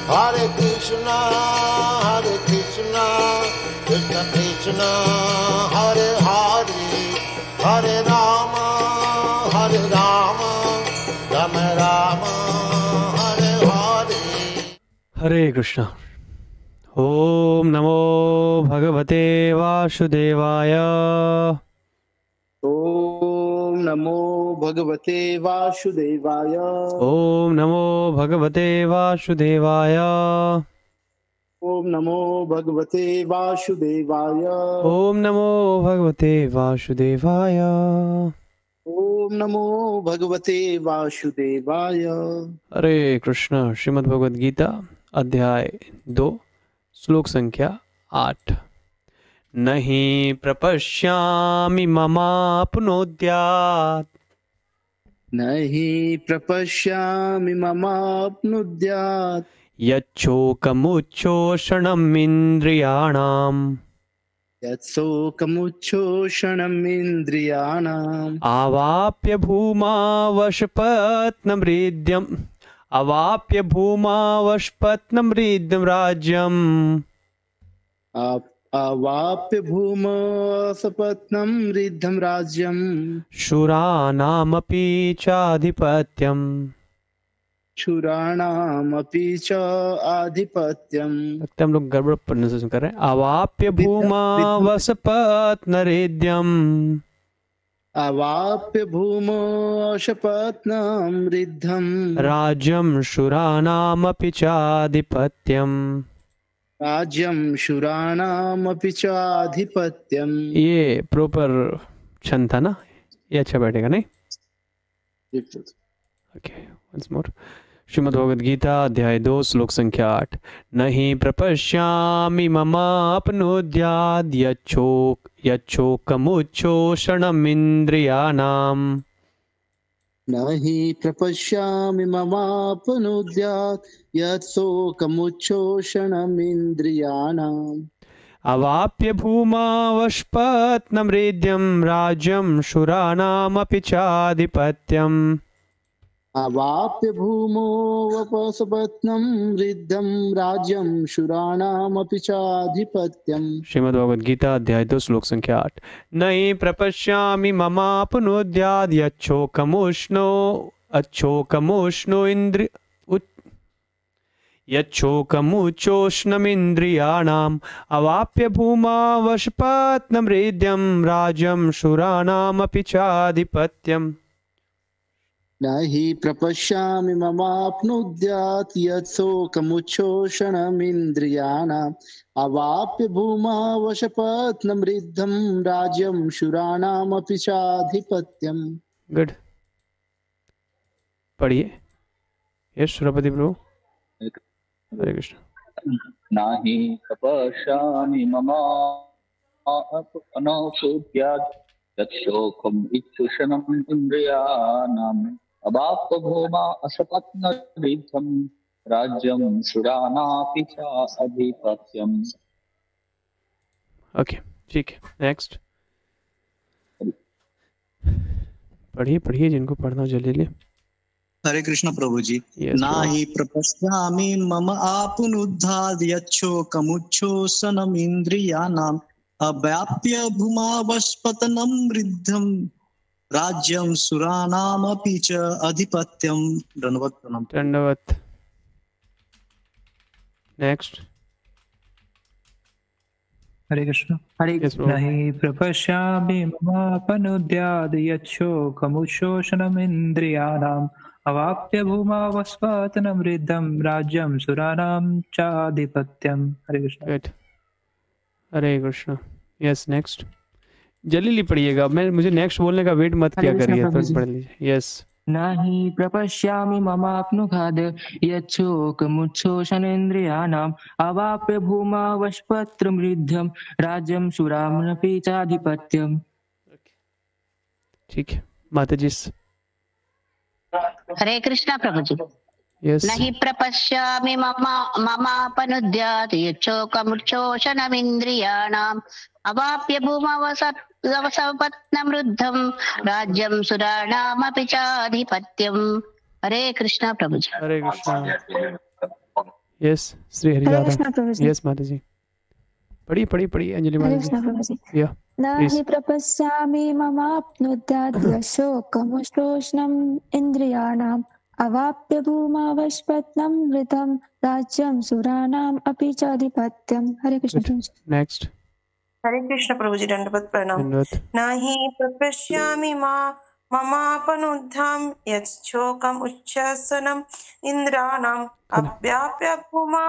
Hare Krishna, Krishna Krishna, Hare Hare, Hare Rama, Rama Rama, Hare Hare. हरे कृष्णा। ओम नमो भगवते वासुदेवाय। ओम नमो भगवते वासुदेवाय। ओम नमो भगवते वासुदेवाय। ओम नमो भगवते वासुदेवाय। ओम नमो भगवते वासुदेवाय। ओम नमो भगवते वासुदेवाय। हरे कृष्ण। श्रीमद् भगवद गीता अध्याय 2 श्लोक संख्या 8। नहीं प्रपश्यामि ममाप्नोद्यात् नहि प्रपश्यामि ममाप्नुद्यात् यच्छोकमुच्छोषणम् इन्द्रियाणाम् यत्शोकमुच्छोषणम् इन्द्रियाणाम् आवाप्य भूमावशपत्नमृद्यम् अवाप्य भूमावशपत्नमृद्यं राज्यम् अवाप्य भूमसपत्नं रिद्धं राज्यम् शूराणामपि चाधिपत्यम्। शूराणामपि च आधिपत्यम्। लगता है हम लोग गड़बड़ प्रोनाउंसिएशन कर रहे हैं। अवाप्य भूमावशपत्नमृद्यम् अवाप्य भूमोशपत्नं रिद्धं राज्यं शूराणामपि चाधिपत्यम्। राज्यं शूराणामपि च आधिपत्यम्। ये प्रॉपर छंद था ना, ये अच्छा बैठेगा नहीं? Okay, once more. Shrimad Bhagavad Gita अध्याय 2 श्लोक संख्या 8। नहीं प्रपश्यामि ममाप्नोद्यात् यच्छोकमुच्छोषणम् इन्द्रियाणाम् नहि प्रपश्यामि ममाप्नुद्यात् यत्शोकमुच्छोषणम् इन्द्रियाणाम् अवाप्य भूमावशपत्नमृद्यं राज्यं शूराणामपि चाधिपत्यम्। अवाप्य भूमोपसपत्नं रिद्धं राज्यं शूराणामपि चाधिपत्यम्। श्रीमद्भगवद गीता अध्याय 2 श्लोक संख्या 8। नहीं प्रपश्यामि ममाप्नोद्यात् यच्छोकमुच्छोषणमिन्द्रियाणाम् अवाप्य भूमावशपत्नमृद्यं राज्यं शूराणामपि चाधिपत्यम्। नहि प्रपश्यामि ममाप्नुद्यात् यत्शोकमुच्छोषणमिन्द्रियाणाम् अवाप्य भूमावशपत्नमृद्धं राज्यं शूराणामपि चाधिपत्यम्। गुड, पढ़िए। यस सुरपति प्रभु। हरे कृष्ण। नहि प्रपश्यामि ममाप्नोद्यात् यच्छोकम् इच्छुषणम् इन्द्रियाणाम् अवाप्य भूमा असपत्नरिद्धं राज्यं शूराणामपि चाधिपत्यम्। ओके, ठीक है, नेक्स्ट। पढ़िए पढ़िए, जिनको पढ़ना जल्दी ले। हरे कृष्ण प्रभु जी। नाही प्रपश्यामि मम आपुनुद्धाद् यच्छोकमुच्छोषणमिन्द्रियाणाम् अवाप्य भूमावशपत्नं रिद्धं राज्यं सुराणामपि च अधिपत्यम्। दंडवत प्रणाम। दंडवत। नेक्स्ट। हरे कृष्ण। नहि प्रपश्यामि ममापनुद्याद् यच्छोकमुच्छोषणमिन्द्रियाणाम् अवाप्य भूमावशपत्नमृद्धं राज्यं सुराणां चाधिपत्यम्। हरे कृष्ण। हरे कृष्ण। Yes, next. जल्दी पढ़िएगा, मुझे नेक्स्ट बोलने का वेट मत किया करिए, तुरंत पढ़ लीजिए। यस। नहि प्रपश्यामि ममाप्नुखाद् यच्छोकमुच्छोषणेन्द्रियाणाम् अवाप्य भूमावशपत्नमृद्धं राज्यं शूराणामपि चाधिपत्यम्। ठीक है, माता जी। हरे कृष्णा प्रभु जी। नहि प्रपश्यामि ममापनुद्यात् यच्छोकमुच्छोषणमिन्द्रियाणाम् अवाप्य भूमावशपत्नमृद्धं राज्यं सुराणामपि चाधिपत्यम्। हरे कृष्णा प्रभु जी। हरे कृष्णा। यस श्री हरि हरे राधा। कृष्णा प्रभु जी। यस माता जी, पढ़िए पढ़िए पढ़िए अंजलि हरे माता कृष्णा प्रभु जी। जी। या न प्लीज। हि प्रपश्यामि ममाप्नुद्याद्य शोकमुष्टोष्णम् इन्द्रियाणाम् अवाप्य भूमावस्पत्नं मृतं राज्यं सुराणाम् अपि च अधिपत्यम्। हरे कृष्ण प्रभु जी। नेक्स्ट। हरे कृष्ण प्रभु जी, दंडवत प्रणाम। धन्यवाद। न हि प्रपश्यामि ममापनुद्धां यच्छोकम् उच्छ्वसनम् इन्द्राणाम् अव्याप्य भूमा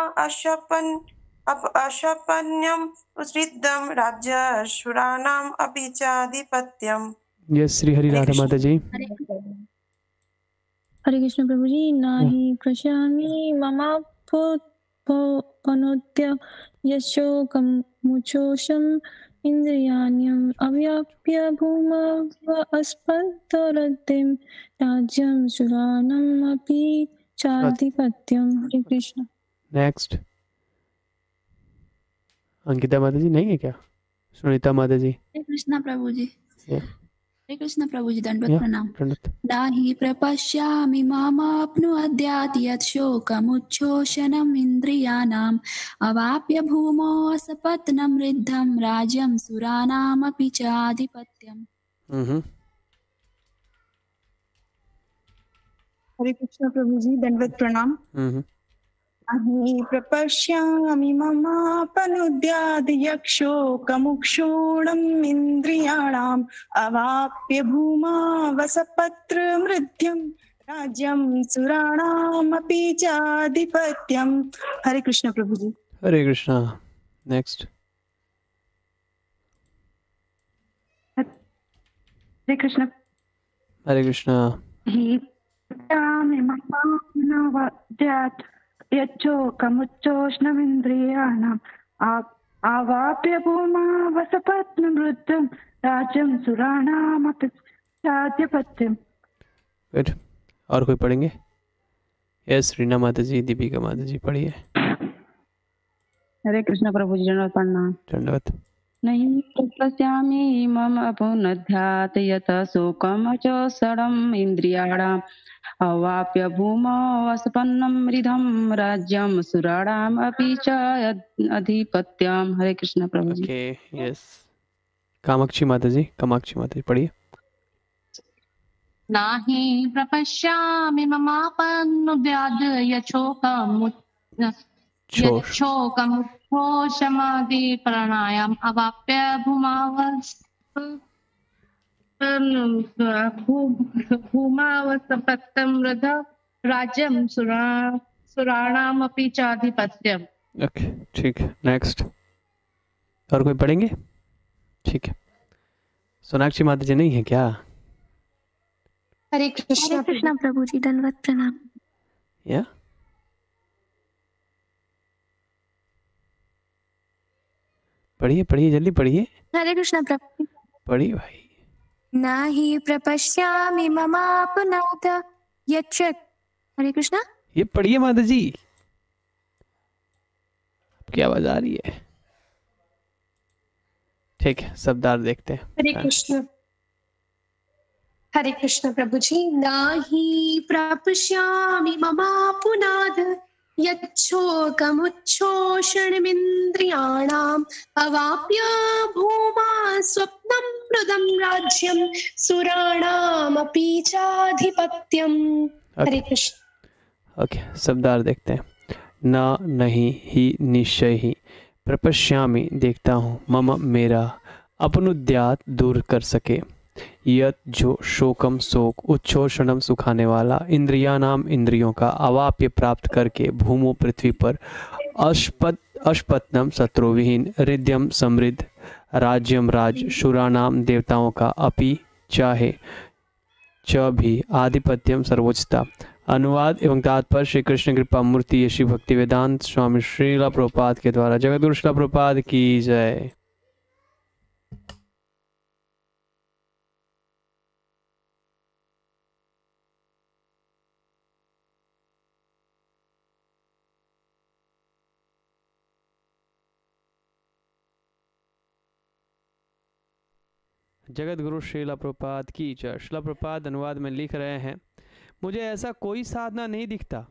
अशपन्यम् उच्छिदं राज्यशूराणाम् अपि च आधिपत्यम्। यस श्री हरि राधा माता जी। हरे कृष्ण प्रभु जी। न हि प्रश्यामि ममापनुद्य यशोकमुच्छोषम् इन्द्रियाण्यम् अव्याप्य भूमवस्पत्तरतिं राज्यं सुराणाम् अपि चाधिपत्यम्। हरे कृष्ण। नेक्स्ट। अंकिता माता जी नहीं है क्या? सुनीता माता जी। हरे कृष्णा प्रभु जी। या हरे कृष्ण प्रभु जी, दंडवत प्रणाम। दंडवत। न हि प्रपश्यामि ममाप्नुद्यात् यत् शोकमुच्छोषणम् इन्द्रियाणाम् अवाप्य भूमौ असपत्नं ऋद्धं राज्यं सुराणामपि च आधिपत्यम्। हरे कृष्ण प्रभु जी, दंडवत प्रणाम। अहि प्रपश्यामि ममापनुद्याद् यक्षोकमुक्षोणम् इन्द्रियाणाम् अवाप्य भूमा वसपत्रमृध्यम् राज्यं सुराणामपि चाधिपत्यम्। हरे कृष्ण प्रभु जी। हरे कृष्णा। नेक्स्ट। हरे कृष्ण। हरे कृष्णा। यच्छोकमुच्छोष्णमिन्द्रियाणाम् आवाप्य भूमा वसपत्नमृद्धं राज्यं सुराणामपि चाधिपत्यम्। गुड। और कोई पढ़ेंगे? यस रीना माता जी, दीपिका माता जी पढ़िए। हरे कृष्ण प्रभु जी, दंडवत प्रणाम। दंडवत। नहीं प्रपश्यामि ममापनुद्यात् यत् शोकमुच्छोषणम् इन्द्रियाणाम् अवाप्य भूमौ वसपन्नं मृधं राज्यं सुराणाम् अपि च अधिपत्यम्। हरे कृष्ण प्रभु जी। Okay yes. कामाक्षी माता जी, कामाक्षी माता जी पढ़िए। नाहि प्रपश्यामि ममापनुद्यात् यच्छोकमुच्छोषमादिप्राणायाम् अवाप्य भूमावसपत्तं राज्यं सुराणामपि चाधिपत्यम्। ओके ठीक है। नेक्स्ट। और कोई पढ़ेंगे? ठीक है। सोनाक्षी माता जी नहीं है क्या? हरे कृष्णा प्रभु जी, दंडवत प्रणाम। या पढ़िए पढ़िए जल्दी पढ़िए। हरे कृष्णा प्रभु। पढ़िए भाई। न हि प्रपश्यामि ममापनुद्यात् यच्च। हरे कृष्णा। ये पढ़िए माता जी, क्या आवाज आ रही है? ठीक है, शब्दार्थ देखते हैं। हरे कृष्ण। हरे कृष्ण प्रभु जी। नाहि प्रपश्यामि ममापनुद्यात् यच्छोकमुच्छोषणमिन्द्रियाणाम् अवाप्य भूमा स्वप्नं मृदं राज्यं सुराणामपि चाधिपत्यम्। हरे कृष्ण। ओके शब्दार्थ देखते हैं। न नहीं ही निश्चय ही, प्रपश्यामि देखता हूँ, मम मेरा, अपनुद्यात दूर कर सके, यत जो शोकम शोक, उच्छोषणम सुखाने वाला, इंद्रियानाम इंद्रियों का, अवाप्य प्राप्त करके, भूमो पृथ्वी पर, अशपत्नम शत्रुविहीन, हृदयम समृद्ध, राज्यम राज, शूरानाम देवताओं का, अपि चाहे च भी, आधिपत्यम सर्वोच्चता। अनुवाद एवं तात्पर्य श्री कृष्ण कृपा मूर्ति श्री भक्ति वेदांत स्वामी श्रीला प्रभुपाद के द्वारा। जगतगुरु श्रीला प्रभुपाद की जय। जगत गुरु श्रीला प्रभुपाद की जय। श्रीला प्रभुपाद अनुवाद में लिख रहे हैं, मुझे ऐसा कोई साधना नहीं दिखता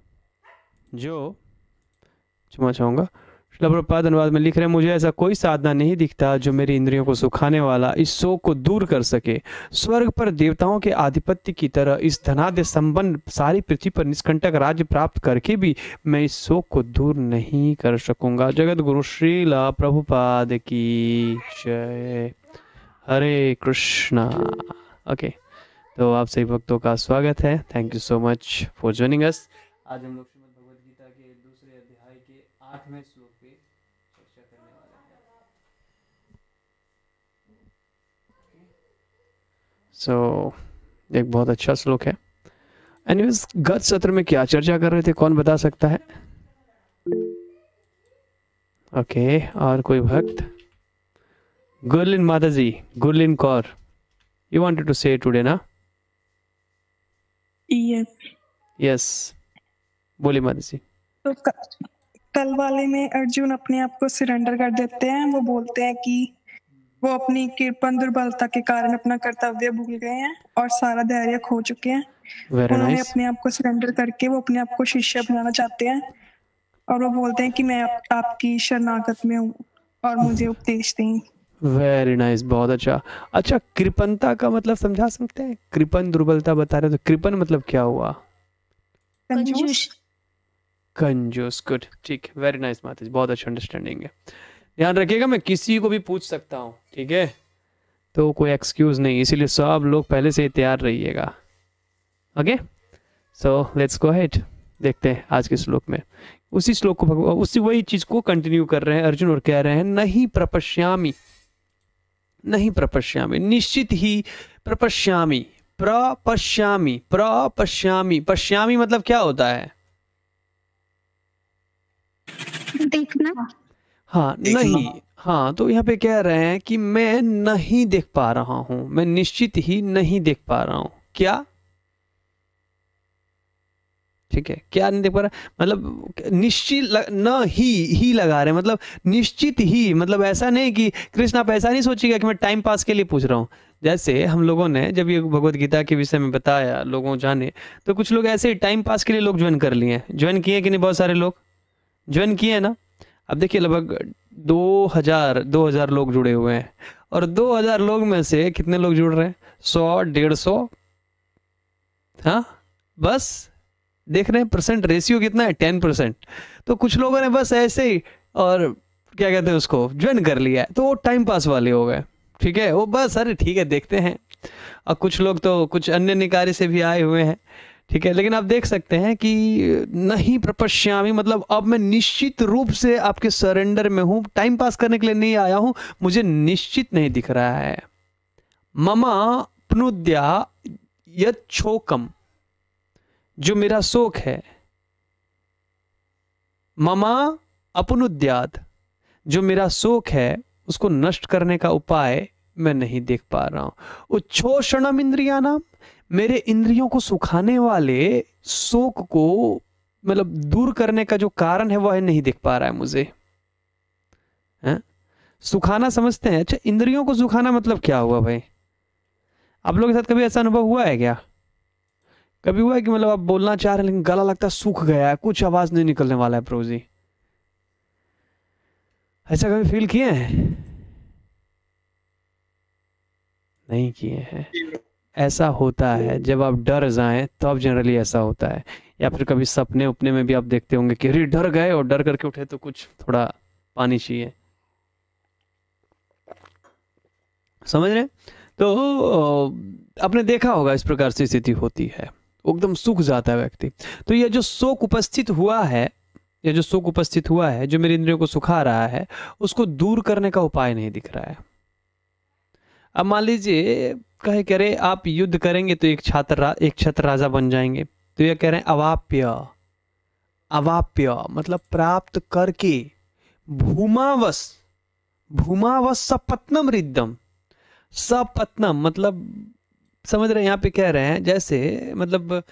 जो, क्षमा चाहूँगा, श्रील प्रभुपाद अनुवाद में लिख रहे हैं, मुझे ऐसा कोई साधना नहीं दिखता जो मेरी इंद्रियों को सुखाने वाला, इस शोक को दूर कर सके। स्वर्ग पर देवताओं के आधिपत्य की तरह इस धनाद्य संपन्न सारी पृथ्वी पर निष्कंटक राज्य प्राप्त करके भी मैं इस शोक को दूर नहीं कर सकूंगा। जगत गुरु श्रील प्रभुपाद की जय। हरे कृष्णा। ओके, तो आप सभी भक्तों का स्वागत है। Thank you so much for joining us. आज हम लोग श्रीमद् भगवद गीता के दूसरे अध्याय के 8वें श्लोक पे चर्चा करने वाले हैं। एक बहुत अच्छा श्लोक है। एनीवेज, गत सत्र में क्या चर्चा कर रहे थे, कौन बता सकता है? ओके, और कोई भक्त? गुरलिन माता जी, Gurleen Kaur, you wanted to say today ना? यस, बोलिए माता जी। तो कल वाले में अर्जुन अपने आप को सरेंडर कर देते हैं। वो बोलते हैं कि वो अपनी कृपण दुर्बलता के कारण अपना कर्तव्य भूल गए हैं और सारा धैर्य खो चुके हैं। उन्होंने अपने आप को सरेंडर करके वो अपने आप को शिष्य बनाना चाहते हैं और वो बोलते हैं कि मैं आपकी शरणागत में हूँ और मुझे उपदेश दें। वेरी नाइस, बहुत अच्छा। अच्छा, कृपणता का मतलब समझा सकते हैं? कृपण दुर्बलता बता रहे तो कृपण मतलब क्या हुआ? कंजूस। कंजूस, गुड, ठीक, वेरी नाइस माता जी, बहुत अच्छा अंडरस्टैंडिंग है। ध्यान रखिएगा, मैं किसी को भी पूछ सकता हूँ, ठीक है? तो कोई एक्सक्यूज नहीं, इसीलिए सब लोग पहले से ही तैयार रहिएगा। Okay, so let's go ahead, देखते हैं आज के श्लोक में। उसी श्लोक को उसी वही चीज को कंटिन्यू कर रहे हैं अर्जुन और कह रहे हैं, नहीं प्रपश्यामि, नहीं प्रपश्यामि, निश्चित ही प्रपश्यामि, प्रपश्यामि, प्रपश्यामि। पश्यामि मतलब क्या होता है? देखना। हाँ, नहीं, हाँ, तो यहाँ पे कह रहे हैं कि मैं नहीं देख पा रहा हूं, मैं निश्चित ही नहीं देख पा रहा हूं। क्या? ठीक है, क्या नहीं देख पा रहा, मतलब निश्चित न ही लगा रहे हैं, मतलब निश्चित ही, मतलब ऐसा नहीं कि कृष्ण आप ऐसा नहीं सोचिएगा कि मैं टाइम पास के लिए पूछ रहा हूँ। जैसे हम लोगों ने जब ये भगवत गीता के विषय में बताया, लोगों जाने, तो कुछ लोग ऐसे ही टाइम पास के लिए लोग ज्वाइन कर लिए हैं। ज्वाइन किए कि नहीं? बहुत सारे लोग ज्वाइन किए ना। अब देखिए, लगभग 2000 लोग जुड़े हुए हैं और 2000 लोग में से कितने लोग जुड़ रहे हैं? 100, 150, हाँ, बस देख रहे हैं परसेंट रेशियो कितना है, 10%। तो कुछ लोगों ने बस ऐसे ही, और क्या कहते हैं उसको, ज्वाइन कर लिया है, तो वो टाइम पास वाले हो गए। ठीक है, वो बस अरे ठीक है देखते हैं। और कुछ लोग तो कुछ अन्य निकाय से भी आए हुए हैं, ठीक है। लेकिन आप देख सकते हैं कि नहीं प्रपश्यामि मतलब अब मैं निश्चित रूप से आपके सरेंडर में हूं, टाइम पास करने के लिए नहीं आया हूं, मुझे निश्चित नहीं दिख रहा है। ममा प्नुद्या यच्छोकम, जो मेरा शोक है, ममा अपनुद्यात, जो मेरा शोक है उसको नष्ट करने का उपाय मैं नहीं देख पा रहा हूं। उच्छोषणम इंद्रियानाम, मेरे इंद्रियों को सुखाने वाले शोक को मतलब दूर करने का जो कारण है वह नहीं दिख पा रहा है मुझे। है? सुखाना समझते हैं? अच्छा, इंद्रियों को सुखाना मतलब क्या हुआ भाई? आप लोगों के साथ कभी ऐसा अनुभव हुआ है क्या? कभी हुआ है कि मतलब आप बोलना चाह रहे हैं लेकिन गला लगता सूख गया है, कुछ आवाज नहीं निकलने वाला है प्रभु जी? ऐसा कभी फील किए हैं? नहीं किए हैं। ऐसा होता है जब आप डर जाएं तो अब जनरली ऐसा होता है, या फिर कभी सपने उपने में भी आप देखते होंगे कि अरे डर गए और डर करके उठे तो कुछ थोड़ा पानी चाहिए। समझ रहे? तो आपने देखा होगा इस प्रकार से स्थिति होती है, एकदम सूख जाता है व्यक्ति। तो ये जो शोक उपस्थित हुआ है, ये जो शोक उपस्थित हुआ है जो मेरे इंद्रियों को सुखा रहा है, उसको दूर करने का उपाय नहीं दिख रहा है। अब मान लीजिए कहे कह रहे आप युद्ध करेंगे तो एक छत्र राजा बन जाएंगे, तो ये कह रहे हैं अवाप्य, अवाप्य मतलब प्राप्त करके, भूमावस, भूमावस सपत्नम रिद्धम, सपत्नम मतलब समझ रहे हैं? यहाँ पे कह रहे हैं जैसे मतलब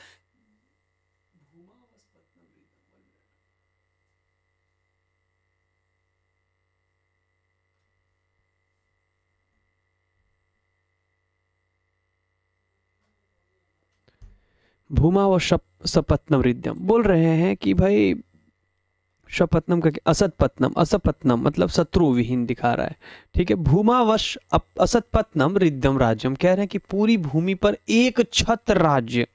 भूमा व सपत्नम रिद्यम, बोल रहे हैं कि भाई शपत्नम का असतपत्नम, असपत्नम मतलब शत्रु विहीन दिखा रहा है, ठीक है। भूमावश असतपत्नम रिद्यम राज्यम, कह रहे हैं कि पूरी भूमि पर एक छत्र राज्य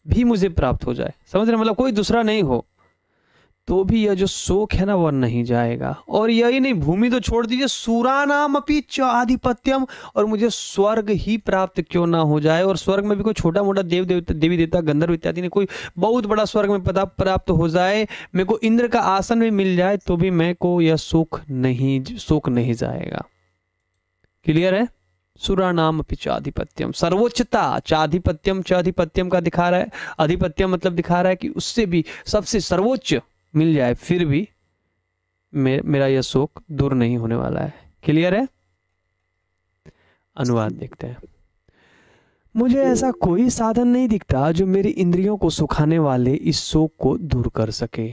भी मुझे प्राप्त हो जाए, समझ रहे, मतलब कोई दूसरा नहीं हो तो भी यह जो शोक है ना वह नहीं जाएगा। और यही नहीं, भूमि तो छोड़ दीजिए, सुरानाम अपि च आधिपत्यम, और मुझे स्वर्ग ही प्राप्त क्यों ना हो जाए, और स्वर्ग में भी कोई छोटा मोटा देवी देवता गंधर्व इत्यादि नहीं, कोई बहुत बड़ा स्वर्ग में पद प्राप्त हो जाए, मेरे को इंद्र का आसन भी मिल जाए तो भी मेरे को यह शोक नहीं जाएगा। क्लियर है? सुरानाम अपि च आधिपत्यम, सर्वोच्चता, चाधिपत्यम का दिखा रहा है, अधिपत्यम मतलब दिखा रहा है कि उससे भी सबसे सर्वोच्च मिल जाए फिर भी मेरा यह शोक दूर नहीं होने वाला है। क्लियर है? अनुवाद देखते हैं। मुझे ऐसा कोई साधन नहीं दिखता जो मेरी इंद्रियों को सुखाने वाले इस शोक को दूर कर सके।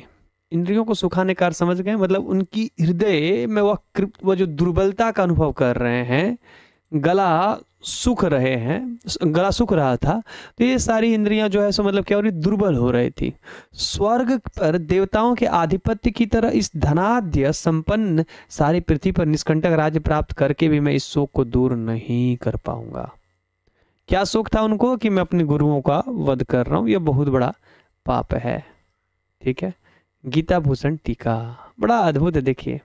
इंद्रियों को सुखाने का समझ गए, मतलब उनकी हृदय में वह जो दुर्बलता का अनुभव कर रहे हैं, गला सूख रहा था, तो ये सारी इंद्रियां जो है सो मतलब क्या हो रही, दुर्बल हो रही थी। स्वर्ग पर देवताओं के आधिपत्य की तरह इस धनाढ्य संपन्न सारी पृथ्वी पर निष्कंटक राज्य प्राप्त करके भी मैं इस शोक को दूर नहीं कर पाऊंगा। क्या शोक था उनको? कि मैं अपने गुरुओं का वध कर रहा हूं, यह बहुत बड़ा पाप है। ठीक है, गीता भूषण टीका बड़ा अद्भुत है। देखिए,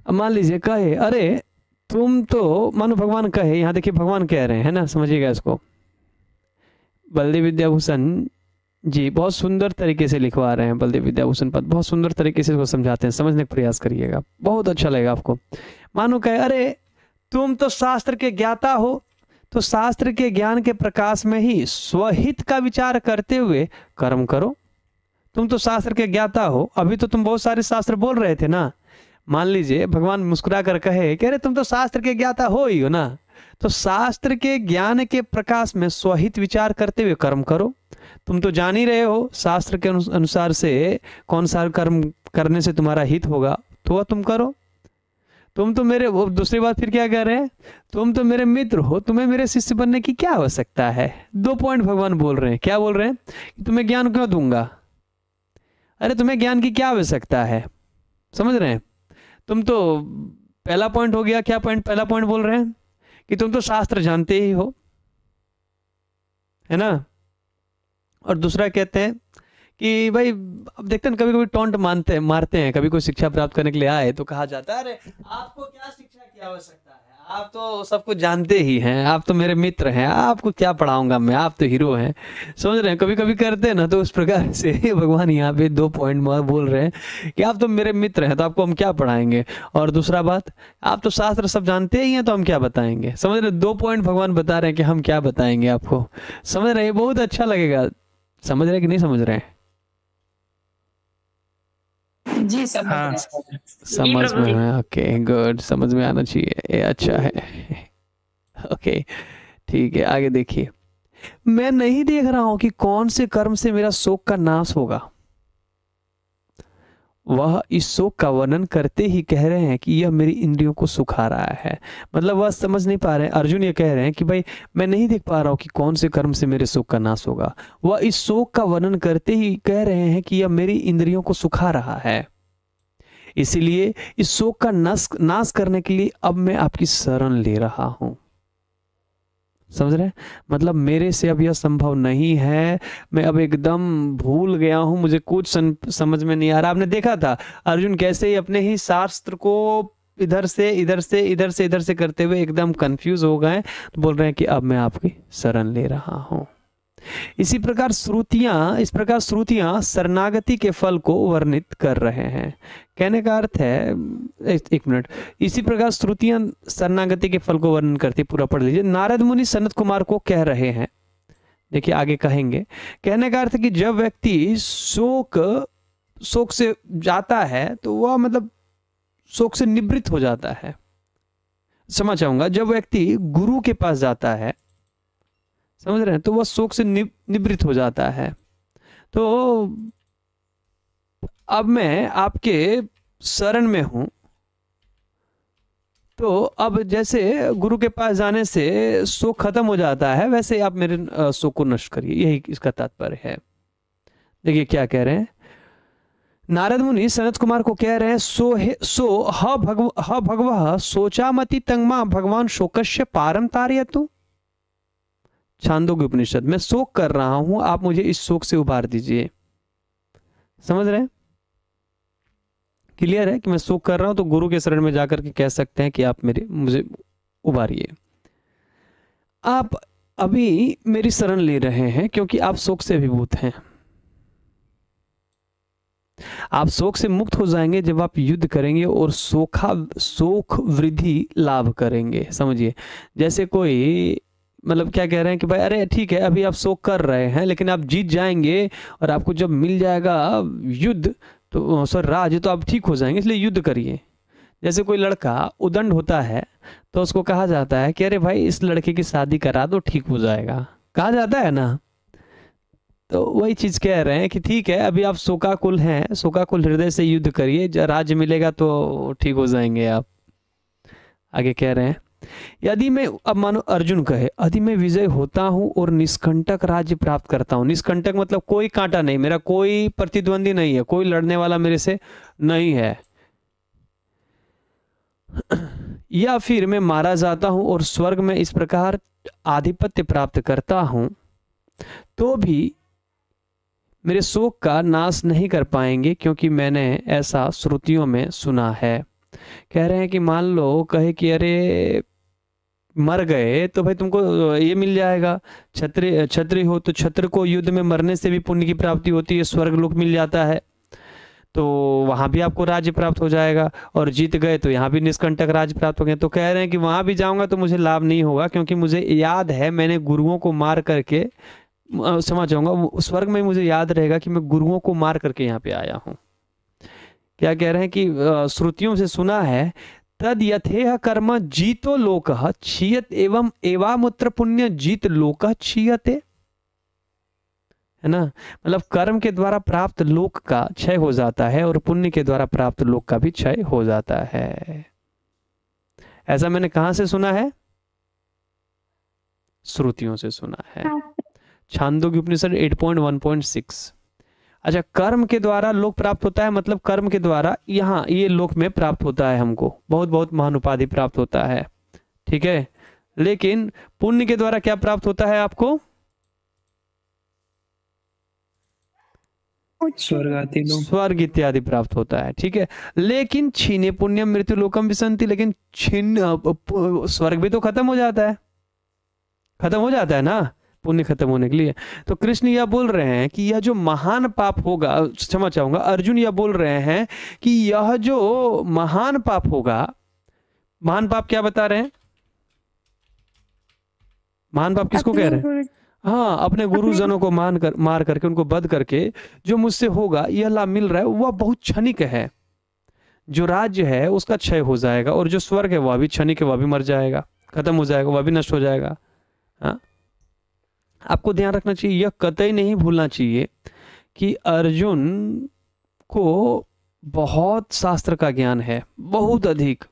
अब मान लीजिए कहे, अरे तुम तो, मानो भगवान कहे, यहाँ देखिए भगवान कह रहे हैं ना, समझिएगा इसको। बलदेव विद्याभूषण जी बहुत सुंदर तरीके से लिखवा रहे हैं, बलदेव विद्याभूषण पद बहुत सुंदर तरीके से इसको समझाते हैं, समझने का प्रयास करिएगा, बहुत अच्छा लगेगा आपको। मानो कहे, अरे तुम तो शास्त्र के ज्ञाता हो, तो शास्त्र के ज्ञान के प्रकाश में ही स्वहित का विचार करते हुए कर्म करो। तुम तो शास्त्र के ज्ञाता हो, अभी तो तुम बहुत सारे शास्त्र बोल रहे थे ना। मान लीजिए भगवान मुस्कुरा कर कहे कि अरे तुम तो शास्त्र के ज्ञाता हो ही हो ना, तो शास्त्र के ज्ञान के प्रकाश में स्वहित विचार करते हुए कर्म करो। तुम तो जान ही रहे हो शास्त्र के अनुसार से कौन सा कर्म करने से तुम्हारा हित होगा, तो वह तुम करो। तुम तो मेरे, वो दूसरी बात फिर क्या कह रहे हैं, तुम तो मेरे मित्र हो, तुम्हें मेरे शिष्य बनने की क्या आवश्यकता है। 2 पॉइंट भगवान बोल रहे हैं। क्या बोल रहे हैं? कि तुम्हें ज्ञान क्यों दूंगा, अरे तुम्हें ज्ञान की क्या आवश्यकता है, समझ रहे हैं। तुम तो, पहला पॉइंट हो गया, क्या पॉइंट, पहला पॉइंट बोल रहे हैं कि तुम तो शास्त्र जानते ही हो, है ना। और दूसरा कहते हैं कि भाई, अब देखते हैं कभी कभी टॉन्ट मारते हैं, कभी कोई शिक्षा प्राप्त करने के लिए आए तो कहा जाता है, अरे आपको क्या शिक्षा की आवश्यकता है, आप तो सब कुछ जानते ही हैं, आप तो मेरे मित्र हैं, आपको क्या पढ़ाऊंगा मैं, आप तो हीरो हैं। समझ रहे हैं, कभी कभी करते हैं ना, तो उस प्रकार से भगवान यहाँ पे 2 पॉइंट बोल रहे हैं कि आप तो मेरे मित्र हैं, तो आपको हम क्या पढ़ाएंगे। और दूसरा बात, आप तो शास्त्र सब जानते ही हैं, तो हम क्या बताएंगे। समझ रहे, 2 पॉइंट भगवान बता रहे हैं कि हम क्या बताएंगे आपको। समझ रहे हैं, बहुत अच्छा लगेगा। समझ रहे कि नहीं समझ रहे हैं? जी समझ में है, ओके गुड, समझ में आना चाहिए, ये अच्छा है। ओके ठीक है, आगे देखिए। मैं नहीं देख रहा हूं कि कौन से कर्म से मेरा शोक का नाश होगा। वह इस शोक का वर्णन करते ही कह रहे हैं कि यह मेरी इंद्रियों को सुखा रहा है। मतलब वह समझ नहीं पा रहे हैं, अर्जुन ये कह रहे हैं कि भाई मैं नहीं देख पा रहा हूं कि कौन से कर्म से मेरे शोक का नाश होगा। वह इस शोक का वर्णन करते ही कह रहे हैं कि यह मेरी इंद्रियों को सुखा रहा है। इसीलिए इस शोक का नाश करने के लिए अब मैं आपकी शरण ले रहा हूं। समझ रहे हैं, मतलब मेरे से अब यह संभव नहीं है, मैं अब एकदम भूल गया हूं, मुझे कुछ समझ में नहीं आ रहा। आपने देखा था अर्जुन कैसे ही अपने ही शास्त्र को इधर से करते हुए एकदम कंफ्यूज हो गए, तो बोल रहे हैं कि अब मैं आपकी शरण ले रहा हूं। इस प्रकार श्रुतियां शरणागति के फल को वर्णित कर रहे हैं। कहने का अर्थ है, एक मिनट, इसी प्रकार श्रुतियां शरणागति के फल को वर्णन करती, पूरा पढ़ लीजिए। नारद मुनि सनत कुमार को कह रहे हैं, देखिए आगे कहेंगे। कहने का अर्थ है कि जब व्यक्ति शोक से जाता है तो वह मतलब शोक से निवृत्त हो जाता है। समझ चाहूंगा, जब व्यक्ति गुरु के पास जाता है, समझ रहे हैं, तो वह शोक से निवृत्त हो जाता है। तो अब मैं आपके शरण में हूं, तो अब जैसे गुरु के पास जाने से शोक खत्म हो जाता है, वैसे आप मेरे शोक को नष्ट करिए, यही इसका तात्पर्य है। देखिए क्या कह रहे हैं नारद मुनि सनत कुमार को कह रहे हैं, सो ह भगवः सोचामति तंगमा भगवान शोकस्य पारम तारयतु। छांदोग्य उपनिषद में शोक कर रहा हूं, आप मुझे इस शोक से उबार दीजिए। समझ रहे हैं? क्लियर है कि मैं शोक कर रहा हूं तो गुरु के शरण में जाकर के कह सकते हैं कि आप मुझे उबारिए। आप अभी मेरी शरण ले रहे हैं क्योंकि आप शोक से अभिभूत हैं। आप शोक से मुक्त हो जाएंगे जब आप युद्ध करेंगे और शोक वृद्धि लाभ करेंगे। समझिए, जैसे कोई मतलब क्या कह रहे हैं कि भाई अरे ठीक है अभी आप शोक कर रहे हैं, लेकिन आप जीत जाएंगे और आपको जब मिल जाएगा युद्ध तो राज, तो आप ठीक हो जाएंगे, इसलिए युद्ध करिए। जैसे कोई लड़का उदंड होता है तो उसको कहा जाता है कि अरे भाई इस लड़के की शादी करा दो, ठीक हो जाएगा, कहा जाता है ना। तो वही चीज कह रहे हैं कि ठीक है अभी आप शोकाकुल हैं, शोकाकुल हृदय से युद्ध करिए, जब राज्य मिलेगा तो ठीक हो जाएंगे आप। आगे कह रहे हैं, यदि मैं, अब मानो अर्जुन कहे, यदि मैं विजय होता हूं और निष्कंटक राज्य प्राप्त करता हूं। निष्कंटक मतलब कोई कांटा नहीं, मेरा कोई प्रतिद्वंदी नहीं है, कोई लड़ने वाला मेरे से नहीं है, या फिर मैं मारा जाता हूं और स्वर्ग में इस प्रकार आधिपत्य प्राप्त करता हूं, तो भी मेरे शोक का नाश नहीं कर पाएंगे, क्योंकि मैंने ऐसा श्रुतियों में सुना है। कह रहे हैं कि मान लो कहे कि अरे मर गए तो भाई तुमको ये मिल जाएगा, छत्री हो तो छत्र को युद्ध में मरने से भी पुण्य की प्राप्ति होती है, स्वर्ग लोक मिल जाता है, तो वहां भी आपको राज्य प्राप्त हो जाएगा, और जीत गए तो यहाँ भी निष्कंटक राज्य प्राप्त हो गए। तो कह रहे हैं कि वहां भी जाऊंगा तो मुझे लाभ नहीं होगा, क्योंकि मुझे याद है मैंने गुरुओं को मार करके समझ जाऊंगा, स्वर्ग में मुझे याद रहेगा कि मैं गुरुओं को मार करके यहाँ पे आया हूँ। क्या कह रहे हैं कि श्रुतियों से सुना है, तद यथेह कर्म जीतो लोकः क्षीयत एवं एवामुत्र पुण्य जीत लोकः क्षीयते, है ना। मतलब कर्म के द्वारा प्राप्त लोक का क्षय हो जाता है और पुण्य के द्वारा प्राप्त लोक का भी क्षय हो जाता है। ऐसा मैंने कहां से सुना है? श्रुतियों से सुना है। छांदोग्य उपनिषद 8.1.6। अच्छा, कर्म के द्वारा लोक प्राप्त होता है, मतलब कर्म के द्वारा यहाँ ये लोक में प्राप्त होता है, हमको बहुत बहुत महान उपाधि प्राप्त होता है, ठीक है। लेकिन पुण्य के द्वारा क्या प्राप्त होता है आपको? स्वर्ग इत्यादि प्राप्त होता है, ठीक है। लेकिन छीने पुण्यम मृत्यु लोकम विसंति, लेकिन स्वर्ग भी तो खत्म हो जाता है, खत्म हो जाता है ना पुण्य खत्म होने के लिए। तो कृष्ण यह बोल रहे हैं कि यह जो महान पाप होगा, क्षमा चाहूंगा, अर्जुन यह बोल रहे हैं कि यह जो महान पाप होगा, महान पाप क्या बता रहे हैं? महान पाप किसको कह रहे हैं? हाँ, अपने गुरुजनों को मार करके उनको वध करके जो मुझसे होगा, यह लाभ मिल रहा है वह बहुत क्षणिक है। जो राज्य है उसका क्षय हो जाएगा, और जो स्वर्ग है वह भी क्षणिक है, वह भी मर जाएगा, खत्म हो जाएगा, वह भी नष्ट हो जाएगा। हाँ, आपको ध्यान रखना चाहिए, यह कतई नहीं भूलना चाहिए कि अर्जुन को बहुत शास्त्र का ज्ञान है, बहुत अधिक,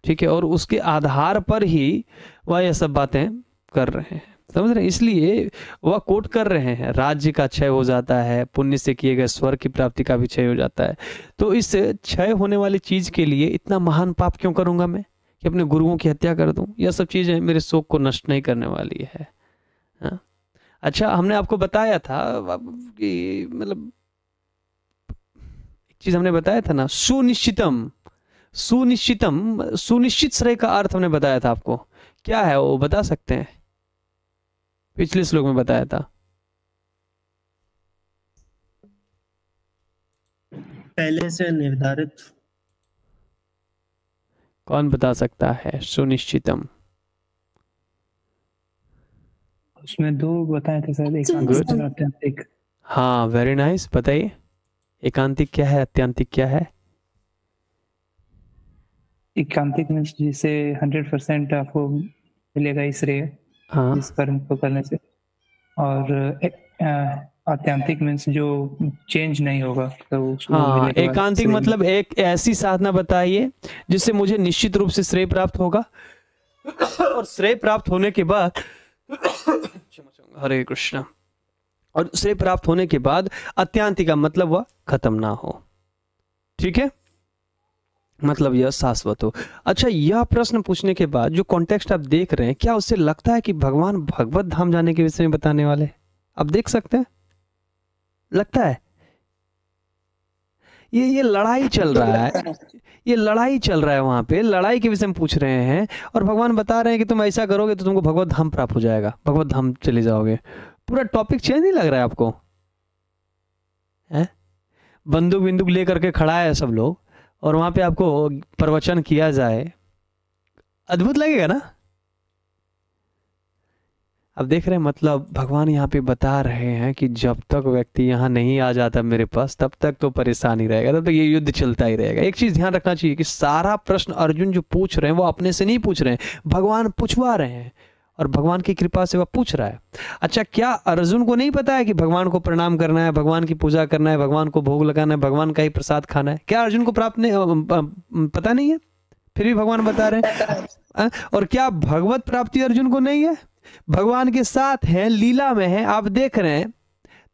ठीक है, और उसके आधार पर ही वह यह सब बातें कर रहे हैं, समझ रहे हैं। इसलिए वह कोट कर रहे हैं, राज्य का क्षय हो जाता है, पुण्य से किए गए स्वर्ग की प्राप्ति का भी क्षय हो जाता है। तो इस क्षय होने वाली चीज के लिए इतना महान पाप क्यों करूंगा मैं कि अपने गुरुओं की हत्या कर दूं? यह सब चीजें मेरे शोक को नष्ट नहीं करने वाली है। हाँ? अच्छा, हमने आपको बताया था कि मतलब एक चीज हमने बताया था ना, सुनिश्चितम, सुनिश्चितम, सुनिश्चित श्रेय का अर्थ हमने बताया था आपको, क्या है वो बता सकते हैं? पिछले श्लोक में बताया था, पहले से निर्धारित। कौन बता सकता है सुनिश्चितम? उसमें दो बताए थे सर, एकांतिक और आत्यंतिक। हाँ, वेरी नाइस, बताइए एकांतिक क्या है, आत्यंतिक क्या है? एकांतिक में जिसे 100% आपको मिलेगा इस श्रेय, हाँ, इस कर्म को करने से, और आत्यंतिक मीन्स जो चेंज नहीं होगा, तो उसको हाँ, मिलने के बाद एकांतिक श्रेय मतलब एक ऐसी साधना बताइए जिससे मुझे निश्चित रूप से श्रेय प्राप्त होगा, और श्रेय प्राप्त होने के बाद हरे कृष्णा, और श्रेय प्राप्त होने के बाद अत्यांतिका मतलब वह खत्म ना हो। ठीक है, मतलब यह शाश्वत हो। अच्छा, यह प्रश्न पूछने के बाद जो कॉन्टेक्स्ट आप देख रहे हैं, क्या उससे लगता है कि भगवान भगवत धाम जाने के विषय में बताने वाले? आप देख सकते हैं, लगता है ये लड़ाई चल रहा है, ये लड़ाई चल रहा है, वहां पे लड़ाई के विषय में पूछ रहे हैं, और भगवान बता रहे हैं कि तुम ऐसा करोगे तो तुमको भगवत धाम प्राप्त हो जाएगा, भगवत धाम चले जाओगे। पूरा टॉपिक चेंज नहीं लग रहा है आपको? है बंदूक बिंदुक लेकर के खड़ा है सब लोग, और वहां पे आपको प्रवचन किया जाए, अद्भुत लगेगा ना? अब देख रहे हैं, मतलब भगवान यहाँ पे बता रहे हैं कि जब तक व्यक्ति यहाँ नहीं आ जाता मेरे पास, तब तक तो परेशानी रहेगा, तब तक ये युद्ध चलता ही रहेगा। एक चीज ध्यान रखना चाहिए कि सारा प्रश्न अर्जुन जो पूछ रहे हैं वो अपने से नहीं पूछ रहे हैं, भगवान पूछवा रहे हैं, और भगवान की कृपा से वह पूछ रहा है। अच्छा, क्या अर्जुन को नहीं पता है कि भगवान को प्रणाम करना है, भगवान की पूजा करना है, भगवान को भोग लगाना है, भगवान का ही प्रसाद खाना है? क्या अर्जुन को पता नहीं है? फिर भी भगवान बता रहे हैं। और क्या भगवत प्राप्ति अर्जुन को नहीं है? भगवान के साथ है, लीला में है, आप देख रहे हैं।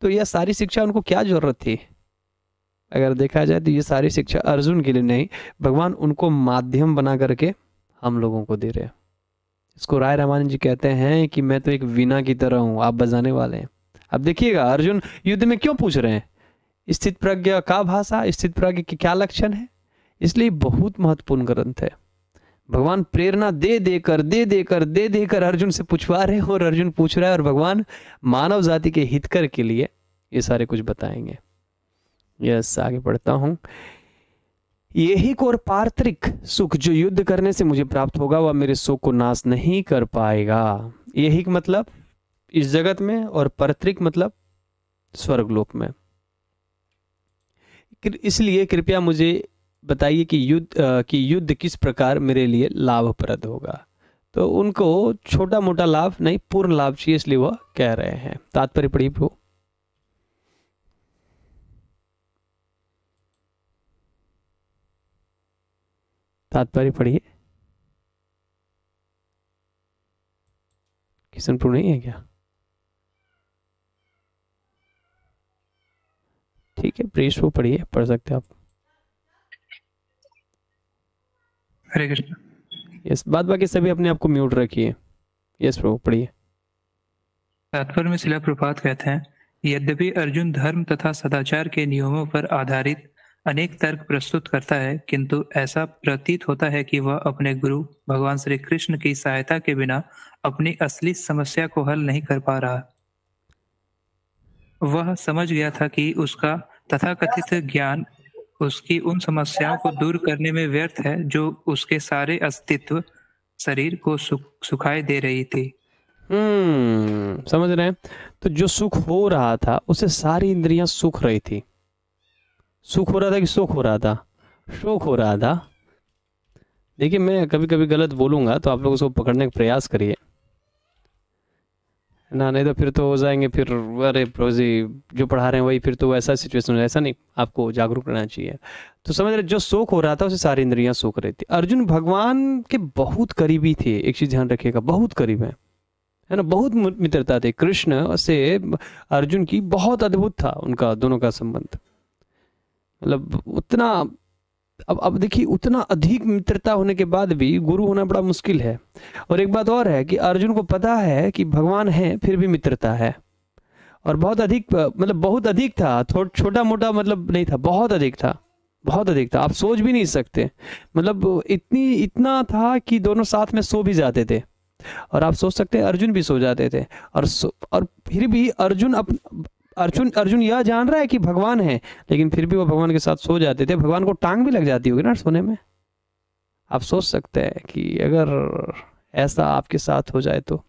तो यह सारी शिक्षा उनको क्या जरूरत थी? अगर देखा जाए तो ये सारी शिक्षा अर्जुन के लिए नहीं, भगवान उनको माध्यम बना करके हम लोगों को दे रहे हैं। इसको राय रामानंद जी कहते हैं कि मैं तो एक वीणा की तरह हूं, आप बजाने वाले हैं। अब देखिएगा अर्जुन युद्ध में क्यों पूछ रहे हैं, स्थित प्रज्ञा का भाषा, स्थित प्रज्ञा के क्या लक्षण है। इसलिए बहुत महत्वपूर्ण ग्रंथ है। भगवान प्रेरणा दे देकर अर्जुन से पूछवा रहे हैं, और अर्जुन पूछ रहा है, और भगवान मानव जाति के हितकर के लिए ये सारे कुछ बताएंगे। यस, आगे बढ़ता हूं। यही और पार्थिक सुख जो युद्ध करने से मुझे प्राप्त होगा, वह मेरे शोक को नाश नहीं कर पाएगा। यही मतलब इस जगत में, और पार्थिक मतलब स्वर्गलोक में। इसलिए कृपया मुझे बताइए कि युद्ध किस प्रकार मेरे लिए लाभप्रद होगा। तो उनको छोटा मोटा लाभ नहीं, पूर्ण लाभ चाहिए, इसलिए वह कह रहे हैं। तात्पर्य पढ़िए प्रभु। तात्पर्य पढ़िए। किशन प्रभु नहीं है क्या? ठीक है, प्रेस प्रभु पढ़िए, पढ़ सकते आप। हरे कृष्ण। यस, बाद बाकी सभी अपने आप को म्यूट रखिए। यस प्रभु, पढ़िए। तात्पर्य में शिला प्रभुपाद कहते हैं, यद्यपि अर्जुन धर्म तथा सदाचार के नियमों पर आधारित अनेक तर्क प्रस्तुत करता है, किंतु ऐसा प्रतीत होता है कि वह अपने गुरु भगवान श्री कृष्ण की सहायता के बिना अपनी असली समस्या को हल नहीं कर पा रहा। वह समझ गया था कि उसका तथाकथित ज्ञान उसकी उन समस्याओं को दूर करने में व्यर्थ है जो उसके सारे अस्तित्व शरीर को सुखाई दे रही थी। समझ रहे हैं? तो जो सुख हो रहा था उसे सारी इंद्रियां सुख रही थी। सुख हो रहा था कि शोक हो रहा था? शोक हो रहा था। देखिए, मैं कभी कभी गलत बोलूंगा तो आप लोग उसको पकड़ने का प्रयास करिए ना, नहीं तो फिर तो हो जाएंगे फिर, अरे प्रभु जी जो पढ़ा रहे हैं वही, फिर तो ऐसा सिचुएशन है। ऐसा नहीं, आपको जागरूक रहना चाहिए। तो समझ रहे, जो शोक हो रहा था उसे सारी इंद्रियां सूख रही थी। अर्जुन भगवान के बहुत करीबी थे, एक चीज ध्यान रखिएगा, बहुत करीब है ना, बहुत मित्रता थी। कृष्ण से अर्जुन की बहुत अद्भुत था उनका दोनों का संबंध, मतलब उतना, अब देखिए उतना अधिक मित्रता होने के बाद भी गुरु होना बड़ा मुश्किल है। और एक बात और है कि अर्जुन को पता है कि भगवान है, फिर भी मित्रता है, और बहुत अधिक, मतलब बहुत अधिक था, छोटा मोटा मतलब नहीं था, बहुत अधिक था, बहुत अधिक था। आप सोच भी नहीं सकते, मतलब इतना था कि दोनों साथ में सो भी जाते थे, और आप सोच सकते हैं अर्जुन भी सो जाते थे, और फिर भी अर्जुन यह जान रहा है कि भगवान है, लेकिन फिर भी वो भगवान के साथ सो जाते थे। भगवान को टांग भी लग जाती होगी ना सोने में। आप सोच सकते हैं कि अगर ऐसा आपके साथ हो जाए, तो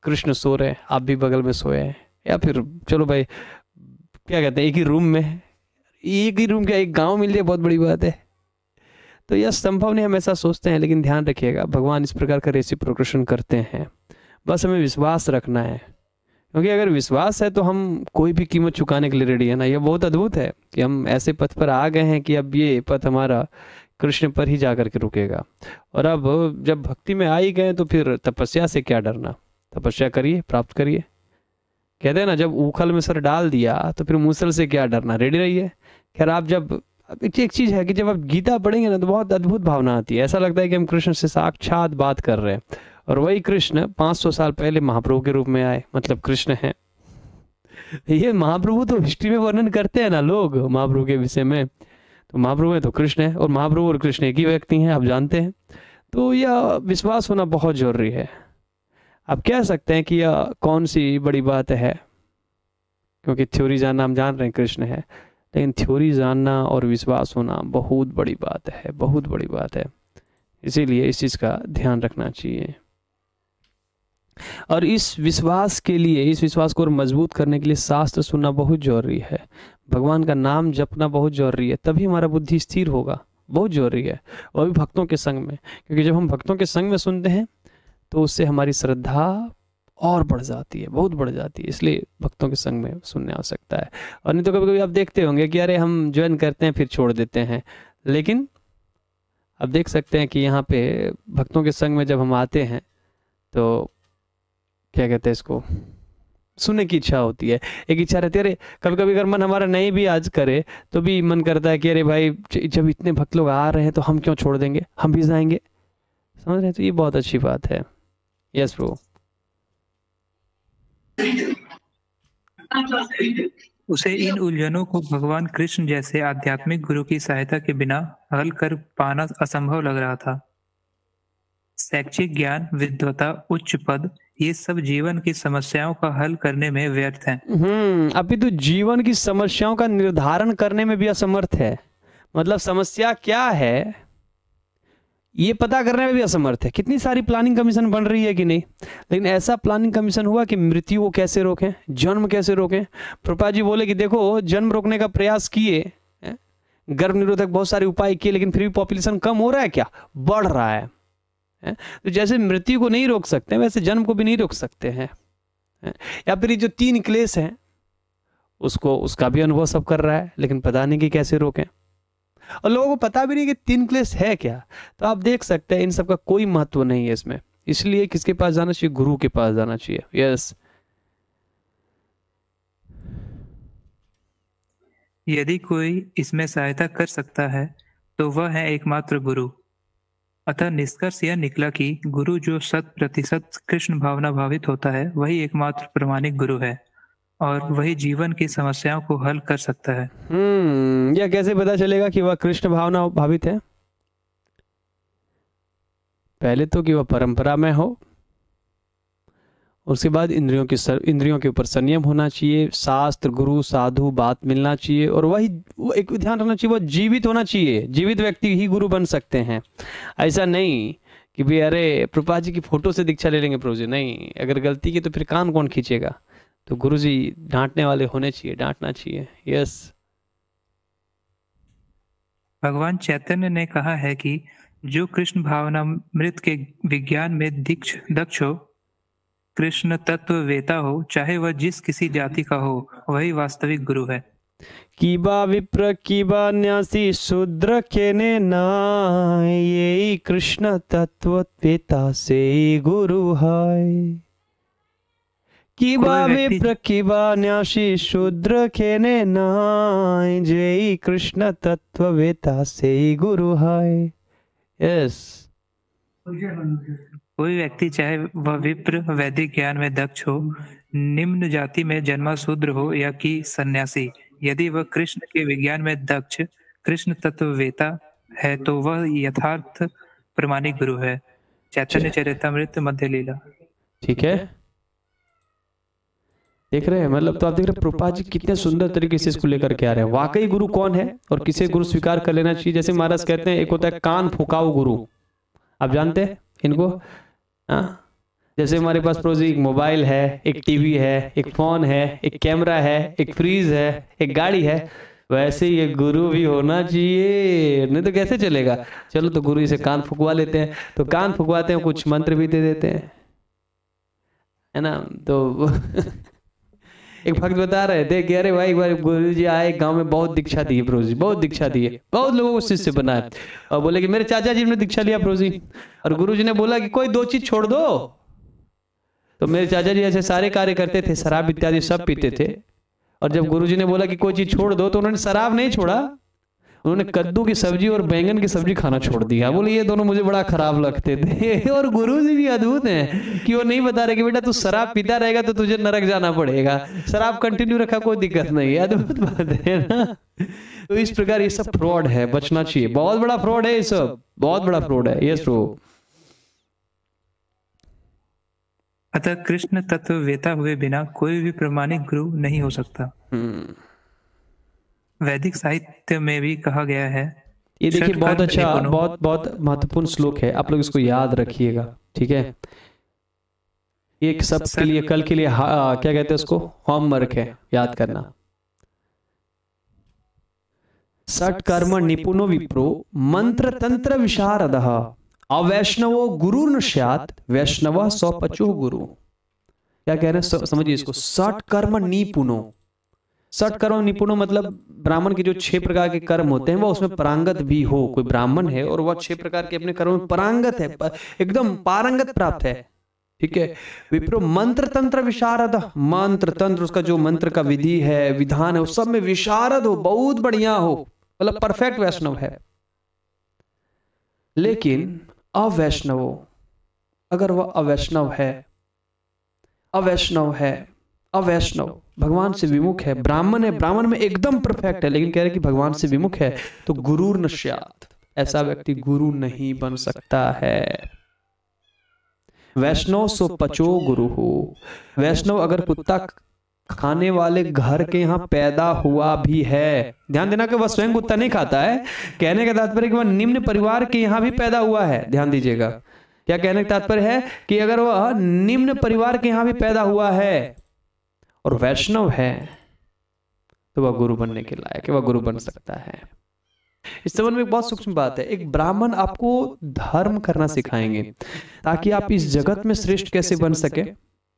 कृष्ण सो रहे, आप भी बगल में सोए हैं, या फिर चलो भाई क्या कहते हैं, एक ही रूम में, एक ही रूम क्या, एक गांव मिल जाए, बहुत बड़ी बात है। तो यह संभव नहीं, हम ऐसा सोचते हैं, लेकिन ध्यान रखिएगा भगवान इस प्रकार का रेसिप्रोकेशन करते हैं। बस हमें विश्वास रखना है, क्योंकि अगर विश्वास है तो हम कोई भी कीमत चुकाने के लिए रेडी है ना। यह बहुत अद्भुत है कि हम ऐसे पथ पर आ गए हैं कि अब ये पथ हमारा कृष्ण पर ही जा करके रुकेगा। और अब जब भक्ति में आ ही गए तो फिर तपस्या से क्या डरना, तपस्या करिए, प्राप्त करिए। कहते हैं ना, जब उखल में सर डाल दिया तो फिर मूसल से क्या डरना, रेडी रहिए। खैर, आप जब एक चीज़ है कि जब आप गीता पढ़ेंगे ना तो बहुत अद्भुत भावना आती है। ऐसा लगता है कि हम कृष्ण से साक्षात बात कर रहे हैं। और वही कृष्ण 500 साल पहले महाप्रभु के रूप में आए, मतलब कृष्ण हैं। ये महाप्रभु तो हिस्ट्री में वर्णन करते हैं ना लोग महाप्रभु के विषय में, तो महाप्रभु है तो कृष्ण है, और महाप्रभु और कृष्ण एक ही व्यक्ति हैं, आप जानते हैं। तो यह विश्वास होना बहुत जरूरी है। आप कह सकते हैं कि यह कौन सी बड़ी बात है, क्योंकि थ्योरी जानना हम जान रहे हैं कृष्ण है, लेकिन थ्योरी जानना और विश्वास होना बहुत बड़ी बात है, बहुत बड़ी बात है। इसीलिए इस चीज़ का ध्यान रखना चाहिए। और इस विश्वास के लिए, इस विश्वास को और मजबूत करने के लिए शास्त्र सुनना बहुत जरूरी है, भगवान का नाम जपना बहुत जरूरी है, तभी हमारा बुद्धि स्थिर होगा, बहुत जरूरी है। और भी भक्तों के संग में, क्योंकि जब हम भक्तों के संग में सुनते हैं तो उससे हमारी श्रद्धा और बढ़ जाती है, बहुत बढ़ जाती है। इसलिए भक्तों के संग में सुनने आवश्यकता है। और नहीं तो कभी कभी आप देखते होंगे कि अरे हम ज्वाइन करते हैं फिर छोड़ देते हैं, लेकिन आप देख सकते हैं कि यहाँ पे भक्तों के संग में जब हम आते हैं तो क्या कहते हैं इसको, सुनने की इच्छा होती है, एक इच्छा रहती है। अरे कभी कभी अगर मन हमारा नहीं भी आज करे तो भी मन करता है कि अरे भाई जब इतने भक्त लोग आ रहे हैं तो हम क्यों छोड़ देंगे, हम भी जाएंगे, समझ रहे हैं। तो ये बहुत अच्छी बात है। यस प्रभु। उसे इन उलझनों को भगवान कृष्ण जैसे आध्यात्मिक गुरु की सहायता के बिना हल कर पाना असंभव लग रहा था। शैक्षिक ज्ञान, विद्वता, उच्च पद, ये सब जीवन की समस्याओं का हल करने में व्यर्थ हैं। अभी तो जीवन की समस्याओं का निर्धारण करने में भी असमर्थ है। मतलब समस्या क्या है ये पता करने में भी असमर्थ है। कितनी सारी प्लानिंग कमीशन बन रही है कि नहीं, लेकिन ऐसा प्लानिंग कमीशन हुआ कि मृत्यु को कैसे रोकें, जन्म कैसे रोकें। प्रभुपाद जी बोले कि देखो जन्म रोकने का प्रयास किए, गर्भ निरोधक बहुत सारे उपाय किए, लेकिन फिर भी पॉपुलेशन कम हो रहा है क्या, बढ़ रहा है। तो जैसे मृत्यु को नहीं रोक सकते वैसे जन्म को भी नहीं रोक सकते हैं। या फिर जो 3 क्लेश हैं उसका भी अनुभव सब कर रहा है, लेकिन पता नहीं कि कैसे रोकें। और लोगों को पता भी नहीं कि 3 क्लेश है क्या। तो आप देख सकते हैं इन सब का कोई महत्व नहीं है इसमें। इसलिए किसके पास जाना चाहिए, गुरु के पास जाना चाहिए। यस। यदि कोई इसमें सहायता कर सकता है तो वह है एकमात्र गुरु। अतः निष्कर्ष यह निकला कि गुरु जो 100% कृष्ण भावना भावित होता है वही एकमात्र प्रमाणिक गुरु है, और वही जीवन की समस्याओं को हल कर सकता है। यह कैसे पता चलेगा कि वह कृष्ण भावना भावित है? पहले तो कि वह परंपरा में हो, उसके बाद इंद्रियों के ऊपर संयम होना चाहिए, शास्त्र, गुरु, साधु बात मिलना चाहिए, और वही एक ध्यान रखना चाहिए, वह जीवित होना चाहिए। जीवित व्यक्ति ही गुरु बन सकते हैं। ऐसा नहीं कि भाई अरे प्रभुपाद जी की फोटो से दीक्षा ले लेंगे प्रभु जी, नहीं। अगर गलती की तो फिर कान कौन खींचेगा। तो गुरु जी डांटने वाले होने चाहिए, डांटना चाहिए। यस। भगवान चैतन्य ने कहा है कि जो कृष्ण भावनामृत के विज्ञान में दक्ष हो, कृष्ण तत्व वेता हो, चाहे वह जिस किसी जाति का हो, वही वास्तविक गुरु है। कीबा विप्र कीबा न्यासी शूद्र केने नाय, यही कृष्ण तत्व वेता से गुरु है। कीबा विप्र कीबा न्यासी शूद्र केने नाय, यही कृष्ण तत्व वेता से गुरु है। यस। कोई व्यक्ति चाहे वह विप्र वैदिक ज्ञान में दक्ष हो, निम्न जाति में जन्मा शूद्र हो या कि सन्यासी, यदि वह कृष्ण के विज्ञान में दक्ष कृष्ण तत्व वेता है तो वह यथार्थ प्रमाणिक गुरु है। चैतन्य चरितमृत मध्य लीला। ठीक है, देख रहे हैं मतलब। तो आप देख रहे हैं प्रभुपाद जी कितने सुंदर तरीके से इसको लेकर के आ रहे हैं। वाकई गुरु कौन है और किसे गुरु स्वीकार कर लेना चाहिए। जैसे महाराज कहते हैं एक होता है कान फुकाऊ गुरु, आप जानते हैं इनको। जैसे हमारे पास प्रभु जी एक मोबाइल है, एक टीवी है, एक फोन है, एक कैमरा है, एक फ्रीज है, एक गाड़ी है, वैसे ये गुरु भी होना चाहिए, नहीं तो कैसे चलेगा। चलो तो गुरु इसे कान फुकवा लेते हैं, तो कान फुकवाते हैं, कुछ मंत्र भी दे देते हैं, है ना। तो एक भक्त बता रहे थे कि अरे भाई एक बार गुरु जी आए गांव में, बहुत दीक्षा दी है प्रभु जी, बहुत दीक्षा दी है, बहुत लोगों को शिष्य बनाए, और बोले कि मेरे चाचा जी ने दीक्षा लिया प्रभु जी, और गुरु जी ने बोला कि कोई 2 चीज छोड़ दो। तो मेरे चाचा जी ऐसे सारे कार्य करते थे, शराब इत्यादि सब पीते थे, और जब गुरु जी ने बोला कि कोई चीज छोड़ दो तो उन्होंने शराब नहीं छोड़ा, उन्होंने कद्दू की सब्जी और बैंगन की सब्जी खाना छोड़ दिया। बोले ये दोनों मुझे बड़ा खराब लगते थे। और गुरु जी भी अद्भुत हैं कि वो नहीं बता रहे कि बेटा तू शराब पीता रहेगा तो तुझे नरक जाना पड़ेगा, शराब कंटिन्यू रखा कोई दिक्कत नहीं है। अद्भुत बात है ना। तो इस प्रकार ये सब फ्रॉड है, बचना चाहिए, बहुत बड़ा फ्रॉड है ये सब, बहुत बड़ा फ्रॉड है। यस प्रभु। अतः कृष्ण तत्व वेता हुए बिना कोई भी प्रमाणिक गुरु नहीं हो सकता। वैदिक साहित्य में भी कहा गया है। ये देखिए बहुत अच्छा, बहुत बहुत महत्वपूर्ण श्लोक है, आप लोग इसको याद रखिएगा, ठीक है। एक सब के लिए, कल के लिए क्या कहते हैं उसको, होमवर्क है, याद करना। षट कर्म निपुणो विप्रो मंत्र तंत्र विशारदः अवैष्णवो गुरु न स्यात् वैष्णव स्वपचो गुरु। क्या कह रहे हैं, समझिए इसको। षट कर्म निपुणो, षट कर्म निपुणो मतलब ब्राह्मण के जो 6 प्रकार के कर्म होते हैं वो उसमें पारंगत भी हो। कोई ब्राह्मण है और वह 6 प्रकार के अपने कर्म में पारंगत है, एकदम पारंगत प्राप्त है, ठीक है। विप्रो मंत्र तंत्र विशारद, मंत्र तंत्र उसका जो मंत्र का विधि है, विधान है, उस सब में विशारद हो, बहुत बढ़िया हो, मतलब परफेक्ट वैष्णव है। लेकिन अवैष्णव, अगर वह अवैष्णव है, अवैष्णव है, अवैष्णव भगवान से विमुख है, ब्राह्मण है, ब्राह्मण में एकदम परफेक्ट है, लेकिन कह रहे कि भगवान से विमुख है, तो गुरु न स्यात्, ऐसा व्यक्ति गुरु नहीं बन सकता है। वैष्णव सो पचो गुरु हो, वैष्णव अगर कुत्ता खाने वाले घर के यहाँ पैदा हुआ भी है, ध्यान देना कि वह स्वयं कुत्ता नहीं खाता है, कहने का तात्पर्य कि वह निम्न परिवार के यहाँ भी पैदा हुआ है। ध्यान दीजिएगा, क्या कहने का तात्पर्य है कि अगर वह निम्न परिवार के यहाँ भी पैदा हुआ है और वैष्णव है तो वह गुरु बनने के लायक है, वह गुरु बन सकता है। इस संबंध में एक बहुत सूक्ष्म बात है, एक ब्राह्मण आपको धर्म करना सिखाएंगे ताकि आप इस जगत में श्रेष्ठ कैसे बन सके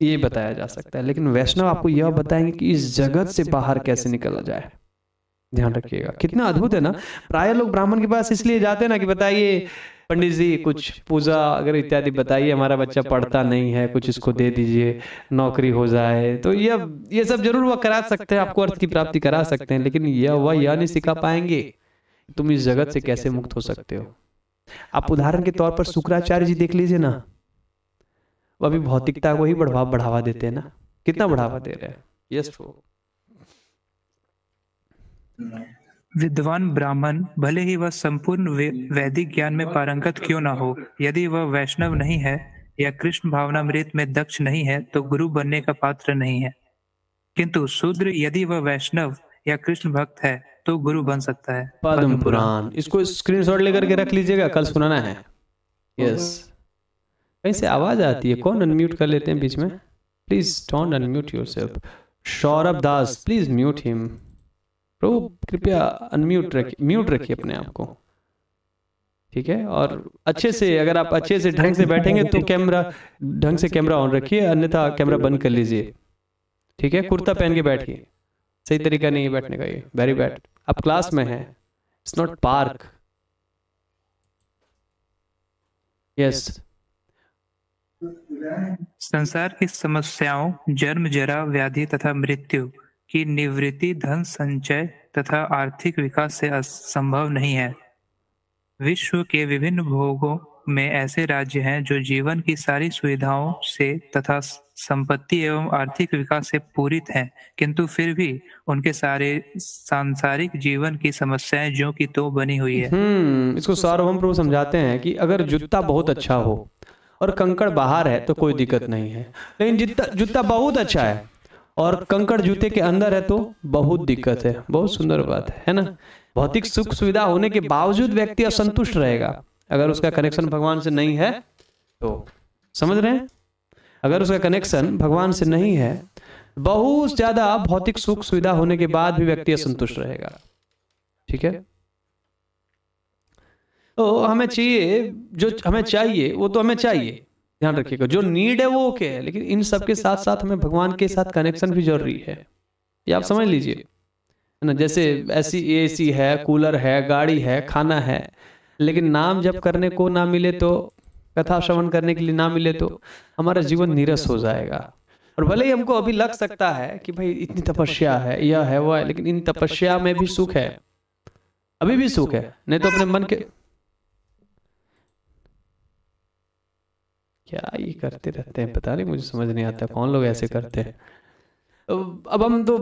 ये बताया जा सकता है, लेकिन वैष्णव आपको यह बताएंगे कि इस जगत से बाहर कैसे निकला जाए। ध्यान रखिएगा, कितना अद्भुत है ना। प्राय लोग ब्राह्मण के पास इसलिए जाते हैं ना कि बताइए पंडित जी कुछ पूजा अगर इत्यादि बताइए, हमारा बच्चा पढ़ता नहीं है, कुछ इसको दे दीजिए, नौकरी हो जाए। तो ये सब जरूर वह करा सकते हैं, आपको अर्थ की प्राप्ति करा सकते हैं, लेकिन वह यह नहीं सिखा पाएंगे तुम इस जगत से कैसे मुक्त हो सकते हो। आप उदाहरण के तौर पर शुक्राचार्य जी देख लीजिए ना, वह भी भौतिकता को ही बढ़ावा देते हैं ना, कितना बढ़ावा दे रहे हैं। यस, विद्वान ब्राह्मण भले ही वह संपूर्ण वैदिक ज्ञान में पारंगत क्यों ना हो, यदि वह वैष्णव नहीं है या कृष्ण भावनामृत में दक्ष नहीं है तो गुरु बनने का पात्र नहीं है। किंतु शूद्र यदि वह वैष्णव या कृष्ण भक्त है तो गुरु बन सकता है। पद्म पुराण, इसको स्क्रीनशॉट लेकर के रख लीजिएगा, कल सुनाना है। यस, कहीं से आवाज आती है, कौन अनम्यूट कर लेते हैं बीच में? Please don't unmute yourself. Saurabh Das, please mute him. प्रभु कृपया अनम्यूट रखिए, म्यूट रखिए अपने आप को, ठीक है। और अच्छे से, अगर आप अच्छे से ढंग से बैठेंगे तो कैमरा ढंग से कैमरा ऑन रखिए, अन्यथा कैमरा बंद कर लीजिए, ठीक है। कुर्ता पहन के बैठिए, सही तरीका नहीं है बैठने का, ये वेरी बैड। आप क्लास में हैं, इट्स नॉट पार्क। यस, संसार की समस्याओं, जन्म, जरा, व्याधि तथा मृत्यु की निवृत्ति धन संचय तथा आर्थिक विकास से असंभव नहीं है। विश्व के विभिन्न भोगों में ऐसे राज्य हैं जो जीवन की सारी सुविधाओं से तथा संपत्ति एवं आर्थिक विकास से पूरित हैं, किंतु फिर भी उनके सारे सांसारिक जीवन की समस्याएं जो कि तो बनी हुई है। इसको सार्वभौम प्रभु समझाते हैं कि अगर जूता बहुत अच्छा हो और कंकड़ बाहर है तो कोई दिक्कत नहीं है, लेकिन जूता बहुत अच्छा है और कंकड़ जूते के अंदर है तो बहुत दिक्कत है। बहुत सुंदर बात है ना। भौतिक सुख सुविधा होने के बावजूद व्यक्ति असंतुष्ट रहेगा अगर उसका कनेक्शन भगवान से नहीं है तो। समझ रहे हैं? अगर उसका कनेक्शन भगवान से नहीं है, बहुत ज्यादा भौतिक सुख सुविधा होने के बाद भी व्यक्ति असंतुष्ट रहेगा, ठीक है। तो हमें चाहिए, जो हमें चाहिए वो तो हमें चाहिए, ध्यान रखिएगा। जो नीड है वो ओके है, लेकिन इन सब के साथ साथ हमें भगवान के साथ कनेक्शन भी जरूरी है। ये आप समझ लीजिए, है ना। जैसे ऐसी एसी है, कूलर है, गाड़ी है, खाना है, लेकिन नाम जप करने को ना मिले तो, कथा श्रवण करने के लिए ना मिले तो हमारा जीवन नीरस हो जाएगा। और भले ही हमको अभी लग सकता है कि भाई इतनी तपस्या है, यह है वो है, लेकिन इन तपस्या में भी सुख है, अभी भी सुख है। नहीं तो अपने मन के क्या ये करते रहते हैं, पता नहीं, मुझे समझ नहीं आता कौन लोग ऐसे करते हैं। अब हम तो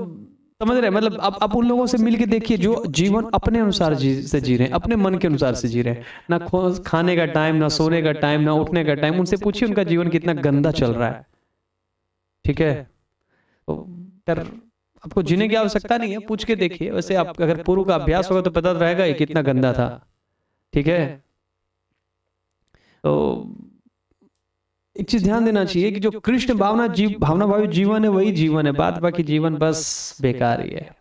समझ रहे हैं, मतलब आप उन लोगों से मिलके देखिए जो जीवन अपने अनुसार से जी रहे हैं, अपने मन के अनुसार से जी रहे हैं, ना खाने का टाइम, ना सोने का टाइम, ना उठने का टाइम। उनसे पूछिए उनका जीवन कितना गंदा चल रहा है, ठीक है। तो फिर आपको जीने की आवश्यकता नहीं है, पूछ के देखिए। वैसे आप अगर पूर्व का अभ्यास होगा तो पता रहेगा ये कितना गंदा था, ठीक है। तो एक चीज ध्यान देना चाहिए कि जो कृष्ण भावना भावी जीवन है वही जीवन है, बाद बाकी जीवन बस बेकार ही है।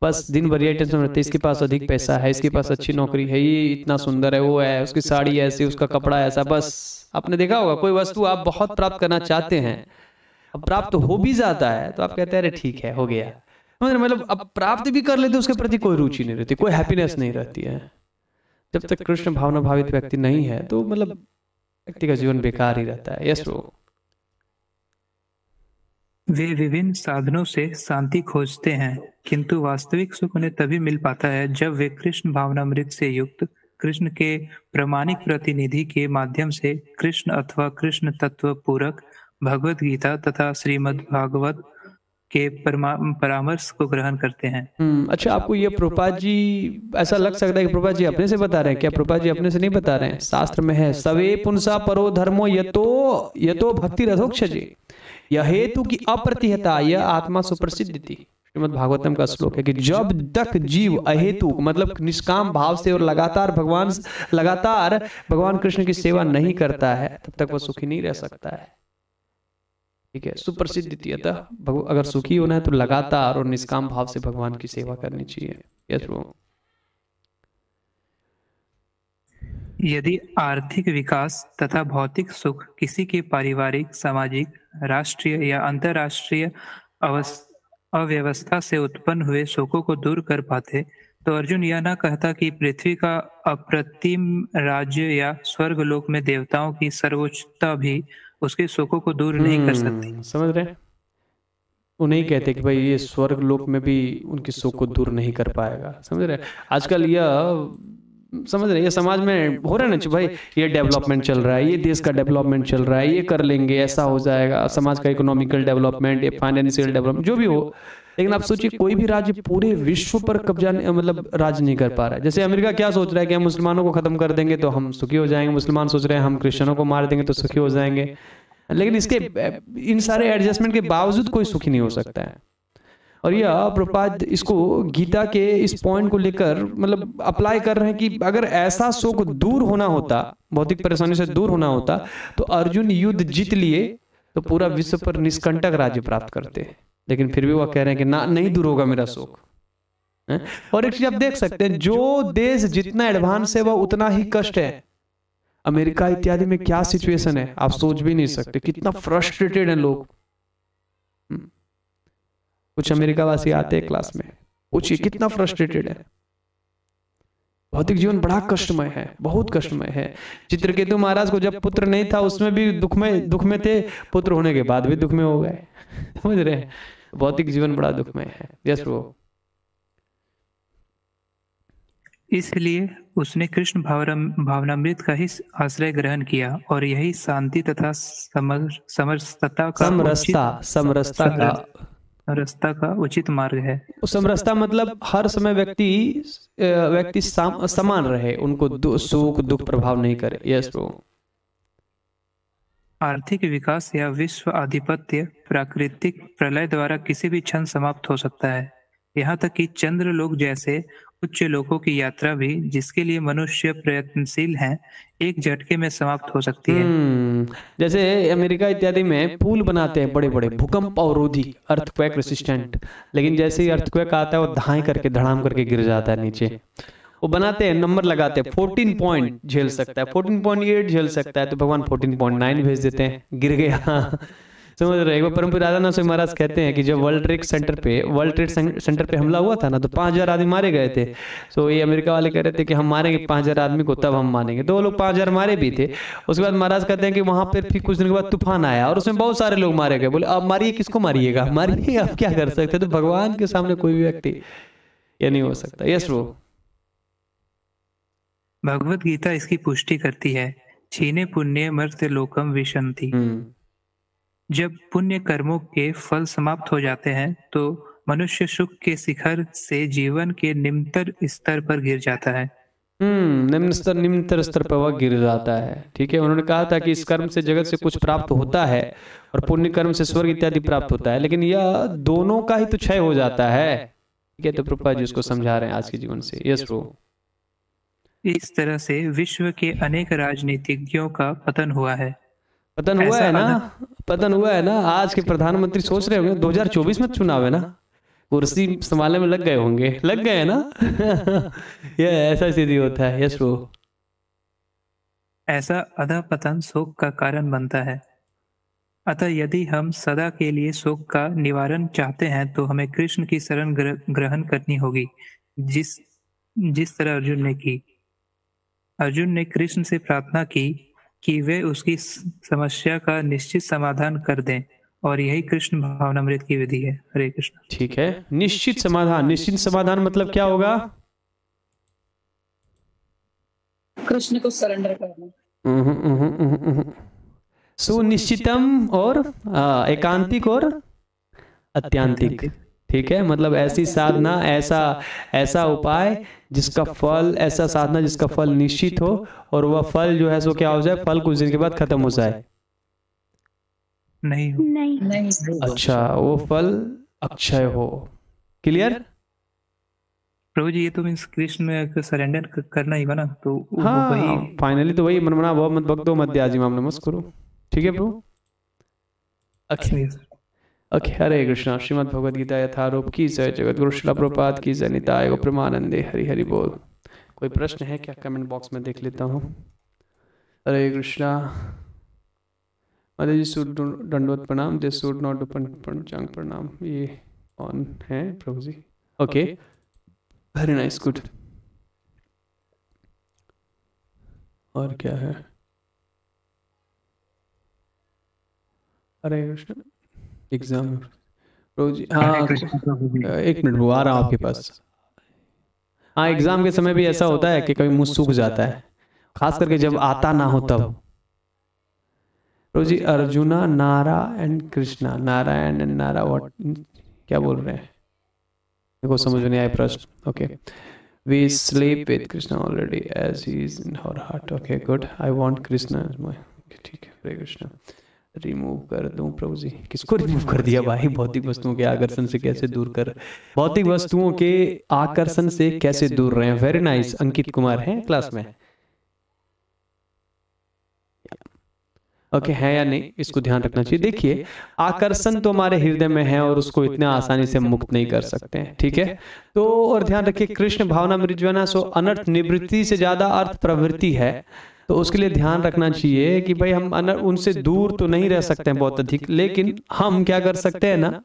बस दिन भर ये टेंशन रहती है, इसके पास अधिक पैसा है, इसके पास अच्छी नौकरी है, ये इतना सुंदर है, वो है, उसकी साड़ी ऐसी, उसका कपड़ा ऐसा। बस आपने देखा होगा कोई वस्तु आप बहुत प्राप्त करना चाहते हैं, अब प्राप्त हो भी जाता है तो आप कहते हैं अरे ठीक है हो गया, मतलब अब प्राप्त भी कर लेते उसके प्रति कोई रुचि नहीं रहती, कोई हैप्पीनेस नहीं रहती है। जब तक कृष्ण भावना भावित व्यक्ति नहीं है तो मतलब व्यक्ति का जीवन बेकार ही रहता है। Yes bro. वे विभिन्न साधनों से शांति खोजते हैं, किंतु वास्तविक सुख उन्हें तभी मिल पाता है जब वे कृष्ण भावनामृत से युक्त कृष्ण के प्रामाणिक प्रतिनिधि के माध्यम से कृष्ण अथवा कृष्ण तत्व पूरक भगवत गीता तथा श्रीमद् भागवत के परामर्श को ग्रहण करते हैं। अच्छा, आपको ये प्रभुपाद जी ऐसा लग सकता है कि प्रभुपाद जी अपने से बता रहे हैं, क्या प्रभुपाद जी अपने से नहीं बता रहे हैं? शास्त्र में है सवे पुंसा परो धर्मो यतो भक्ति रथोक्षजे, यह हेतु की अप्रतिहता यह आत्मा सुप्रसिद्ध थी। श्रीमद् भागवतम का श्लोक है कि जब तक जीव अहेतु मतलब निष्काम भाव से और लगातार भगवान कृष्ण की सेवा नहीं करता है तब तक वह सुखी नहीं रह सकता है, ठीक है। सुप्रसिद्ध थी, अतः अगर सुखी होना है तो लगातार और निष्काम भाव से भगवान की सेवा करनी चाहिए। Yes bro. यदि आर्थिक विकास तथा भौतिक सुख किसी के पारिवारिक, सामाजिक, राष्ट्रीय या अंतर्राष्ट्रीय अव्यवस्था से उत्पन्न हुए शोकों को दूर कर पाते तो अर्जुन यह न कहता कि पृथ्वी का अप्रतिम राज्य या स्वर्ग लोक में देवताओं की सर्वोच्चता भी उसके शोकों को दूर नहीं कर सकती। समझ रहे हैं? वो नहीं कहते कि भाई ये स्वर्ग लोक में भी उनके शोक को दूर नहीं कर पाएगा। समझ रहे हैं? आजकल यह समझ रहे, ये समाज में हो रहा है ना भाई, ये डेवलपमेंट चल रहा है, ये देश का डेवलपमेंट चल रहा है, ये कर लेंगे, ऐसा हो जाएगा, समाज का इकोनॉमिकल डेवलपमेंट, फाइनेंशियल डेवलपमेंट, जो भी हो। लेकिन आप सोचिए कोई भी राज्य पूरे विश्व पर कब्जा मतलब राज नहीं कर पा रहा है। जैसे अमेरिका क्या सोच रहा है कि हम मुसलमानों को खत्म कर देंगे तो हम सुखी हो जाएंगे, मुसलमान सोच रहे हैं हम क्रिश्चियनों को मार देंगे तो सुखी हो जाएंगे, लेकिन इसके इन सारे एडजस्टमेंट के बावजूद कोई सुखी नहीं हो सकता है। और यह प्रभुपाद इसको गीता के इस पॉइंट को लेकर मतलब अप्लाई कर रहे हैं कि अगर ऐसा शोक दूर होना होता, भौतिक परेशानी से दूर होना होता तो अर्जुन युद्ध जीत लिए तो पूरा विश्व पर निष्कंटक राज्य प्राप्त करते, लेकिन फिर भी वह कह रहे हैं कि ना, नहीं दूर होगा मेरा शोक। और एक चीज आप देख सकते हैं, जो देश जितना एडवांस है वह उतना ही कष्ट है। अमेरिका इत्यादि में क्या सिचुएशन है आप सोच भी नहीं सकते, कितना फ्रस्ट्रेटेड है लोग। कुछ अमेरिका वासी आते हैं क्लास में, पूछिए कितना फ्रस्ट्रेटेड है। भौतिक जीवन बड़ा कष्टमय है, बहुत कष्टमय है। चित्रकेतु महाराज को जब पुत्र नहीं था उसमें भी दुख में थे, पुत्र होने के बाद भी दुख में हो गए। समझ रहे हैं? भौतिक जीवन बड़ा दुखमय है। Yes bro. इसलिए उसने कृष्ण भावनामृत का ही आश्रय ग्रहण किया और यही शांति तथा समरसता का उचित मार्ग है। समरसता मतलब हर समय व्यक्ति समान रहे, उनको सुख दुख प्रभाव नहीं करे। Yes bro. आर्थिक विकास या विश्व आधिपत्य प्राकृतिक प्रलय द्वारा किसी भी क्षण समाप्त हो सकता है। यहाँ तक कि चंद्रलोक जैसे उच्च लोकों की यात्रा भी, जिसके लिए मनुष्य प्रयत्नशील हैं, एक झटके में समाप्त हो सकती है। जैसे अमेरिका इत्यादि में पुल बनाते हैं बड़े बड़े, भूकंप अवरोधी, अर्थक्वेक रेसिस्टेंट, लेकिन जैसे ही अर्थक्वेक आता है वो धाए करके धड़ाम करके गिर जाता है नीचे। वो बनाते हैं, नंबर लगाते हैं, 14 पॉइंट झेल सकता है, 14.8 झेल सकता है, तो भगवान 14.9 भेज देते हैं, गिर गया। समझ रहे? एक बार परम पूज्य राधानाथ स्वामी महाराज कहते हैं कि जब वर्ल्ड ट्रेड सेंटर पे हमला हुआ था ना, तो 5,000 आदमी मारे गए थे। तो ये अमेरिका वाले कह रहे थे कि हम मारेंगे 5,000 आदमी को, तब हम मानेंगे। तो वो लोग 5,000 मारे भी थे। उसके बाद महाराज कहते हैं कि वहां पर फिर कुछ दिन के बाद तूफान आया और उसमें बहुत सारे लोग मारे गए। बोले अब मारिए, किसको मारिएगा? मारिए, आप क्या कर सकते? तो भगवान के सामने कोई भी व्यक्ति ये नहीं हो सकता। Yes bro. भगवत गीता इसकी पुष्टि करती है, छीने पुण्य मर्त्य लोकम विशंति। जब पुण्य कर्मों के फल समाप्त हो जाते हैं तो मनुष्य सुख के शिखर से जीवन के निम्नतर स्तर पर गिर जाता है। निम्नतर स्तर पर वह गिर जाता है। ठीक है, उन्होंने कहा था कि इस कर्म से जगत से कुछ प्राप्त होता है और पुण्य कर्म से स्वर्ग इत्यादि प्राप्त होता है, लेकिन यह दोनों का ही तो क्षय हो जाता है। ठीक है, तो प्रभुपाद जी उसको समझा रहे हैं आज के जीवन से। Yes bro. इस तरह से विश्व के अनेक राजनीतिज्ञों का पतन हुआ है। पतन हुआ है ना, पतन हुआ है ना। आज के प्रधानमंत्री सोच रहे होंगे 2024 में चुनाव है ना, कुर्सी संभालने में लग गए होंगे, लग गए हैं ना। ये ऐसा स्थिति होता है। Yes bro. ऐसा अधःपतन शोक का कारण बनता है। अतः यदि हम सदा के लिए शोक का निवारण चाहते हैं तो हमें कृष्ण की शरण ग्रहण करनी होगी, जिस तरह अर्जुन ने की। अर्जुन ने कृष्ण से प्रार्थना की कि वे उसकी समस्या का निश्चित समाधान कर दें, और यही कृष्ण भावनामृत की विधि है। हरे कृष्ण। ठीक है, निश्चित समाधान। निश्चित समाधान मतलब क्या होगा? कृष्ण को सरेंडर करना। सुनिश्चितम और एकांतिक और अत्यांतिक। ठीक है, मतलब ऐसी साधना, ऐसा उपाय जिसका फल, ऐसा साधना जिसका फल निश्चित हो और वह फल जो है सो क्या हो जाए, फल कुछ दिन के बाद खत्म हो जाए। नहीं। अच्छा, वो फल अक्षय हो। क्लियर? प्रभु जी, ये तो मीन्स कृष्ण में सरेंडर करना ही बना, तो हाँ, वही फाइनली तो वही मनमना भव मत भक्तो मध्याजी माम नमस्कुरु। ठीक है प्रभु। ओके, हरे कृष्णा। श्रीमद् भगवद गीता यथारूप की जय। जगत गुरु श्रील प्रभुपाद की जय। निताय गो प्रेमानंदे। हरि हरि बोल। कोई प्रश्न है क्या? कमेंट बॉक्स में देख लेता हूँ। हरे कृष्णा। माता जी शुड दंडवत प्रणाम। दे शुड नॉट डू पंचांग प्रणाम। ये कौन है प्रभु जी? Okay, very nice, good. और क्या है? हरे कृष्ण। एग्जाम प्रभु जी। हाँ, एक मिनट, वो आ रहा हूँ आपके पास। हाँ, एग्जाम के समय भी ऐसा होता है कि कभी मुंह सूख जाता है, खास करके जब आता ना हो तब। प्रभु ji, Arjuna Nara and Krishna, Narayan and Nara, what क्या बोल रहे हैं? देखो समझ नहीं आया प्रश्न। Okay, we sleep with Krishna already as he is in our heart. Okay, good. I want Krishna as my. ठीक है, हरे कृष्णा। रिमूव कर दूं प्रभु जी? किसको रिमूव कर दिया भाई? भौतिक वस्तुओं के आकर्षण से कैसे दूर कर, भौतिक वस्तुओं के आकर्षण से कैसे दूर रहे? Very nice. अंकित कुमार है क्लास में? ओके, है या नहीं, इसको ध्यान रखना चाहिए। देखिए, आकर्षण तो हमारे हृदय में है और उसको इतना आसानी से मुक्त नहीं कर सकते हैं। ठीक है, तो और ध्यान रखिए, कृष्ण भावना मृज्वना सो अनर्थ निवृत्ति से ज्यादा अर्थ प्रवृत्ति है। तो उसके लिए ध्यान रखना चाहिए कि भाई हम उनसे दूर तो नहीं रह सकते हैं बहुत अधिक, लेकिन हम क्या कर सकते हैं ना।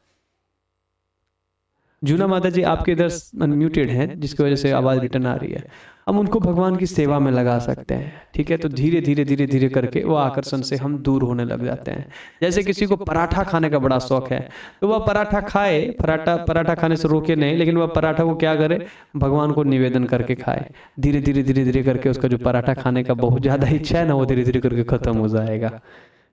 जूना माता जी आपके इधर म्यूटेड हैं, जिसकी वजह से आवाज रिटर्न आ रही है। हम उनको भगवान की सेवा में लगा सकते हैं। ठीक है, तो धीरे धीरे धीरे धीरे करके वो आकर्षण से हम दूर होने लग जाते हैं। जैसे किसी को पराठा खाने का बड़ा शौक है, तो वह पराठा खाए, पराठा खाने से रोके नहीं, लेकिन वह पराठा को क्या करे, भगवान को निवेदन करके खाए। धीरे धीरे धीरे धीरे करके उसका जो पराठा खाने का बहुत ज्यादा इच्छा है ना, वो धीरे धीरे करके खत्म हो जाएगा।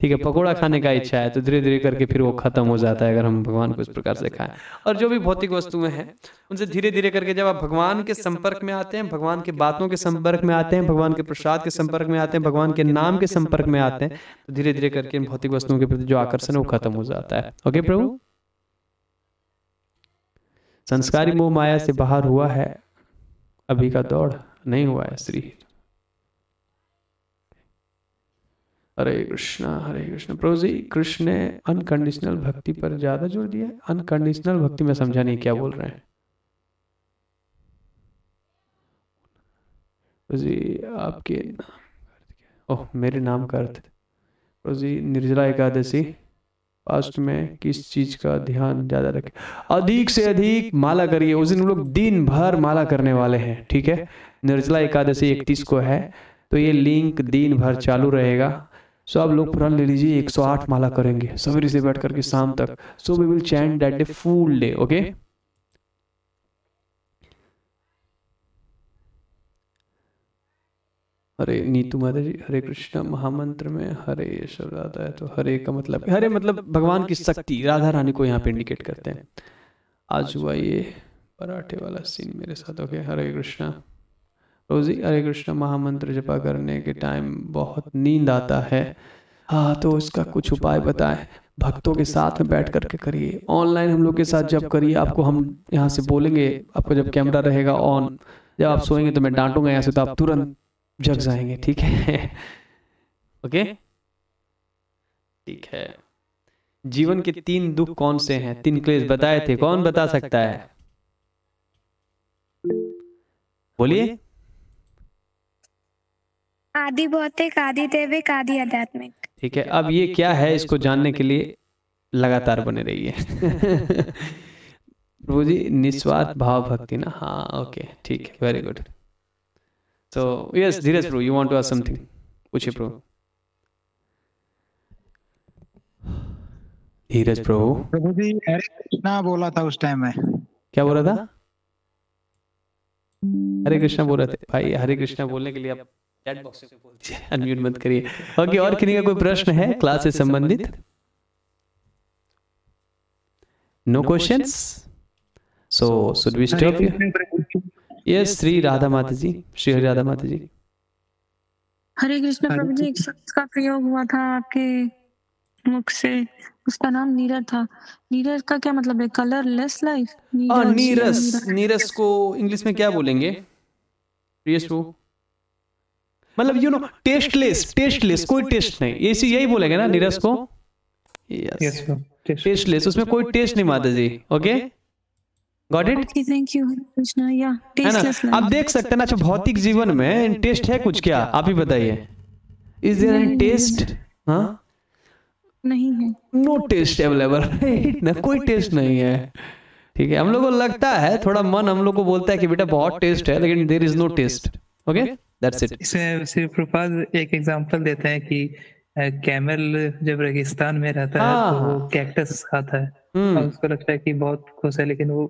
ठीक है, पकोड़ा खाने का इच्छा है तो धीरे धीरे करके फिर वो खत्म हो जाता है अगर हम भगवान को इस प्रकार से खाएं। और जो भी भौतिक वस्तुएं हैं उनसे धीरे धीरे करके जब आप भगवान के संपर्क में आते हैं, भगवान के बातों के संपर्क में आते हैं, भगवान के प्रसाद के संपर्क में आते हैं, भगवान के नाम के संपर्क में आते हैं, तो धीरे धीरे करके इन भौतिक वस्तुओं के प्रति जो आकर्षण है वो खत्म हो जाता है। ओके प्रभु, संस्कारी मोह माया से बाहर हुआ है, अभी का दौड़ नहीं हुआ है श्री। हरे कृष्णा प्रभु जी। कृष्ण ने अनकंडीशनल भक्ति पर ज्यादा जोर दिया है। अनकंडीशनल भक्ति में समझा नहीं क्या बोल रहे हैं प्रभु जी? आपके ओह, मेरे नाम का अर्थ प्रभु जी निर्जला एकादशी फास्ट में किस चीज का ध्यान ज्यादा रखें? अधिक से अधिक माला करिए। उस दिन हम लोग दिन भर माला करने वाले हैं, ठीक है। निर्जला एकादशी 31 को है, तो ये लिंक दिन भर चालू रहेगा। सो आप लोग प्रण ले लीजिए, 108 माला करेंगे सवेरे से बैठ करके शाम तक। So we will chant that day full day, okay. Hare Neetu माता जी, हरे कृष्णा महामंत्र में हरे शब्द आता है तो हरे का मतलब, हरे मतलब भगवान की शक्ति, राधा रानी को यहाँ पे इंडिकेट करते हैं। आज हुआ ये पराठे वाला सीन मेरे साथ, ओके। हरे कृष्णा रोजी, हरे कृष्णा महामंत्र जपा करने के टाइम बहुत नींद आता है, हाँ, तो इसका कुछ उपाय बताएं। भक्तों के साथ में बैठ करके करिए, ऑनलाइन हम लोग के साथ जब करिए। आपको हम यहाँ से बोलेंगे, आपको जब कैमरा रहेगा ऑन, जब आप सोएंगे तो मैं डांटूंगा यहाँ से, तो आप तुरंत जग जाएंगे, ठीक है। ओके, ठीक है। जीवन के 3 दुख कौन से हैं? 3 क्लेश बताए थे, कौन बता सकता है? बोलिए। आदि भौतिक, आदि दैविक, आदि आध्यात्मिक। ठीक है, अब ये क्या है, इसको जानने के लिए लगातार बने रहिए। प्रभु जी निस्वार्थ भाव भक्ति ना, हाँ, ओके, ठीक है, very good. So yes, Dheeraj Prabhu, you want to ask something? पूछिए प्रभु। धीरज प्रभु। प्रभु जी हरे कृष्णा बोला था उस टाइम में। क्या बोला था? हरे कृष्णा बोल रहे थे भाई। हरे कृष्णा बोलने के लिए आप चैट बॉक्स में बोल दीजिए, अनम्यूट मत करिए। ओके, और किसी का कोई प्रश्न है क्लास से संबंधित? No questions? So should we stop here? Yes, Shri Radha Mata ji, Shri Hari Radha Mata जी। हरे कृष्ण प्रभु जी, एक शब्द का प्रयोग हुआ था आपके मुख से, उसका नाम नीरज था। नीरज का क्या मतलब है? Colourless life? नीरस, नीरस को इंग्लिश में क्या बोलेंगे? यस वो मतलब यू नो टेस्टलेस, टेस्टलेस, कोई टेस्ट नहीं, यही बोलेंगे ना नीरस को। यस, टेस्टलेस, उसमें कोई टेस्ट नहीं माता जी। Okay, got it? Thank you Krishna. या टेस्टलेस, आप देख सकते हैं ना, अच्छा भौतिक जीवन में टेस्ट है कुछ क्या? आप ही बताइए, इज देयर एनी टेस्ट? हाँ, नहीं है, नो टेस्ट अवेलेबल ना, कोई टेस्ट नहीं है, ठीक है। हम लोग को लगता है, थोड़ा मन हम लोग को बोलता है कि बेटा बहुत टेस्ट है, लेकिन there is no taste. Okay, that's it. इसमें श्री प्रभुपाद एक एग्जांपल देते हैं कि कैमल जब रेगिस्तान में रहता है तो वो कैक्टस खाता है और उसको लगता है कि बहुत खुश है, लेकिन वो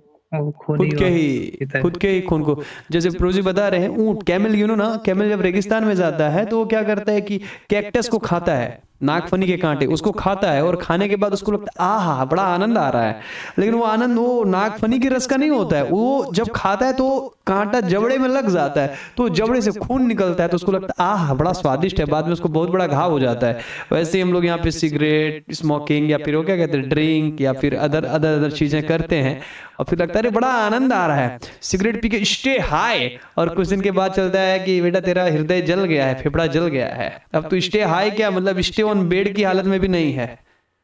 खुद के ही खून को, जैसे प्रोजी बता रहे हैं, ऊंट, कैमल, यू नो ना, कैमल जब रेगिस्तान में जाता है तो वो क्या करता है कि कैक्टस को खाता है, नागफनी के कांटे, उसको खाता है, और खाने के बाद उसको लगता है आहा बड़ा आनंद आ रहा है, लेकिन वो आनंद वो नागफनी के रस का नहीं होता है। वो जब खाता है तो कांटा जबड़े में लग जाता है, तो जबड़े से खून निकलता है, तो उसको लगता है आहा बड़ा स्वादिष्ट है, बाद में उसको बहुत बड़ा घाव हो जाता है। वैसे ही हम लोग यहाँ पे सिगरेट स्मोकिंग या फिर वो क्या कहते हैं ड्रिंक या फिर अदर चीजें करते हैं, और फिर लगता है बड़ा आनंद आ रहा है, सिगरेट पी के स्टे हाई, और कुछ दिन के बाद चलता है कि बेटा तेरा हृदय जल गया है, फेफड़ा जल गया है, अब तो स्टे हाई क्या मतलब स्टे ऑन बेड की हालत में भी नहीं है,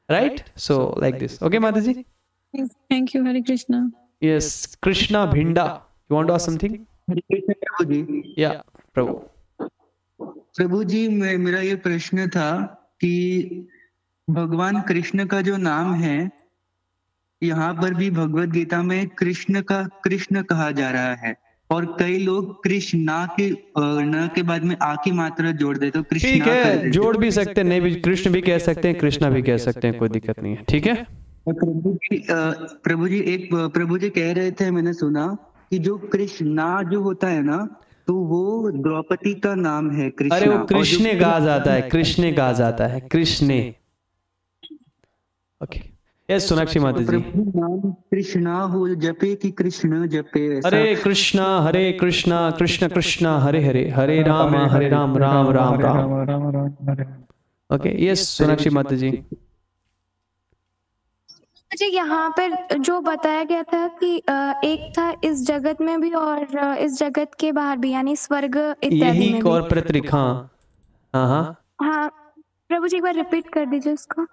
right? So like this. Okay माता जी, thank you. Hare Krishna. Yes, Krishna Bhinda, you want to ask something? प्रभु जी। या प्रभु। प्रभु जी, मेरा ये प्रश्न था कि भगवान कृष्ण का जो नाम है, यहाँ पर भी भगवत गीता में कृष्ण कहा जा रहा है, और कई लोग कृष्णा के न के बाद में आ की मात्रा जोड़ देते, तो कृष्णा, ठीक है, जोड़ भी सकते हैं, नहीं भी, कृष्ण भी कह सकते हैं, कृष्णा भी कह सकते हैं, कोई दिक्कत नहीं है, ठीक है। प्रभु जी कह रहे थे, मैंने सुना कि जो कृष्णा जो होता है ना, तो वो द्रौपदी का नाम है कृष्णा। अरे वो कृष्ण कहा जाता है, कृष्ण कहा जाता है, कृष्ण। ओके, यस सोनाक्षी माता जी। कृष्णा हो जपे कि कृष्ण जपे? हरे कृष्णा कृष्ण कृष्ण हरे हरे, हरे राम राम राम राम। ओके, यस सोनाक्षी माता जी। मुझे यहाँ पर जो बताया गया था कि एक था इस जगत में भी और इस जगत के बाहर भी, यानी स्वर्ग इत्यादि में भी। और प्रत्येक, हाँ प्रभु जी एक बार रिपीट कर दीजिए उसको।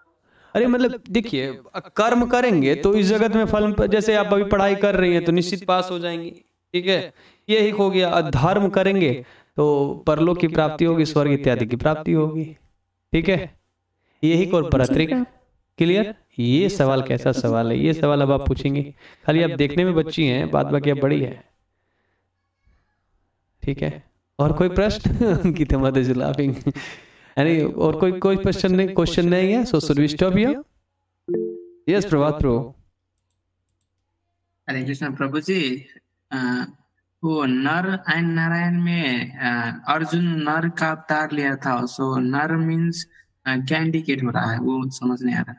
अरे मतलब देखिए, कर्म करेंगे तो इस जगत में फल, जैसे आप अभी पढ़ाई कर रही हैं तो निश्चित पास हो जाएंगी, ठीक है, यही हो गया। धर्म करेंगे तो परलोक की प्राप्ति होगी, स्वर्ग इत्यादि की प्राप्ति होगी, ठीक है, यही को प्रत्येक क्लियर? ये सवाल कैसा सवाल है? ये सवाल अब आप पूछेंगे, खाली आप देखने में बच्ची हैं, बाद बाकी आप बड़ी है। ठीक है, और कोई प्रश्न? की मत इज लाफिंग। यानी और कोई क्वेश्चन नहीं है? So should we stop here? Yes Prabhat प्रभु। हरे कृष्ण प्रभु जी, वो नर एंड नारायण में अर्जुन नर का अवतार लिया था, सो नर मीन्स क्या इंडिकेट हो रहा है, वो समझ नहीं आ रहा।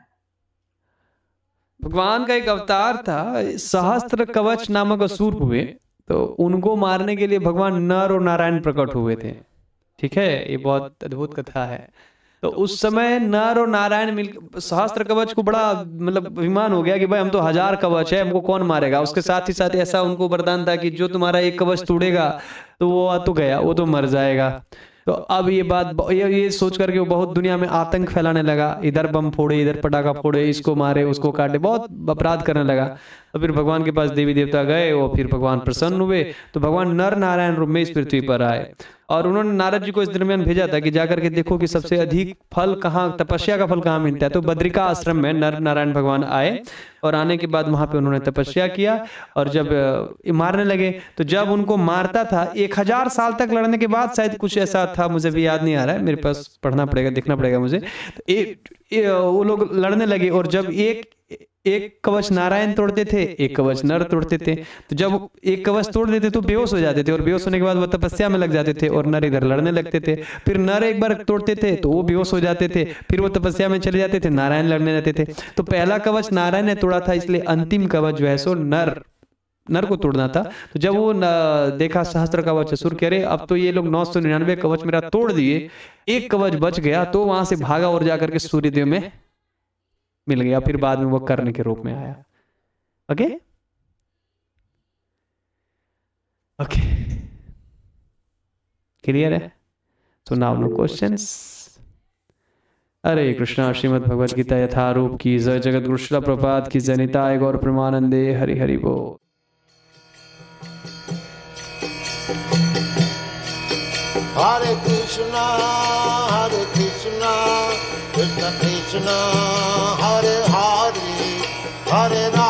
भगवान का एक अवतार था, सहस्त्र कवच नामक असुर हुए, तो उनको मारने के लिए भगवान नर और नारायण प्रकट हुए थे। ठीक है, ये बहुत अद्भुत कथा है। तो उस समय नर और नारायण मिल, सहस्त्र कवच को बड़ा मतलब अभिमान हो गया कि भाई हम तो 1000 कवच है, हमको कौन मारेगा। उसके साथ ही साथ ऐसा उनको वरदान था कि जो तुम्हारा एक कवच तोड़ेगा तो वो तो गया, वो तो मर जाएगा। तो अब ये बात ये सोच करके वो बहुत दुनिया में आतंक फैलाने लगा, इधर बम फोड़े, इधर पटाखा फोड़े, इसको मारे, उसको काटे, बहुत अपराध करने लगा। तो फिर भगवान के पास देवी देवता गए और फिर भगवान प्रसन्न हुए, तो भगवान नर नारायण रूप में इस पृथ्वी पर आए। और उन्होंने नारद जी को इस दरमियान भेजा था कि जाकर के देखो कि सबसे अधिक फल कहाँ, तपस्या का फल कहाँ मिलता है। तो बद्रिका आश्रम में नर नारायण भगवान आए और आने के बाद वहां पे उन्होंने तपस्या किया। और जब मारने लगे तो जब उनको मारता था 1000 साल तक लड़ने के बाद, शायद कुछ ऐसा था, मुझे भी याद नहीं आ रहा है, मेरे पास पढ़ना पड़ेगा, देखना पड़ेगा मुझे। तो वो लोग लड़ने लगे और जब एक कवच नारायण तोड़ते थे, एक कवच नर तोड़ते थे। तो जब एक कवच तोड़ देते तो बेहोश हो जाते थे, और बेहोश होने के बाद वो तपस्या में लग जाते थे और नर इधर लड़ने लगते थे। फिर नर एक बार तोड़ते थे तो वो बेहोश हो जाते थे, फिर वो तपस्या में चले जाते थे, नारायण लड़ने लगते थे। तो पहला कवच नारायण ने तोड़ा था, इसलिए अंतिम कवच जो है सो नर को तोड़ना था। तो जब वो देखा सहस्त्र कवच असुर, कह रहे अब तो ये लोग 999 कवच मेरा तोड़ दिए, एक कवच बच गया, तो वहां से भागा और जाकर के सूर्यदेव में मिल गया। फिर बाद में वो कर्ण के रूप में आया। ओके ओके, क्लियर है? तो नाउ नो क्वेश्चंस। हरे कृष्णा। श्रीमद् भगवद गीता यथारूप की जय। जगत गुरु श्रील प्रभुपाद की जय। निताय गौर प्रेमानंदे। हरि हरि बोल। Hare Krishna, Krishna Krishna, Hare Hare, Hare Rama.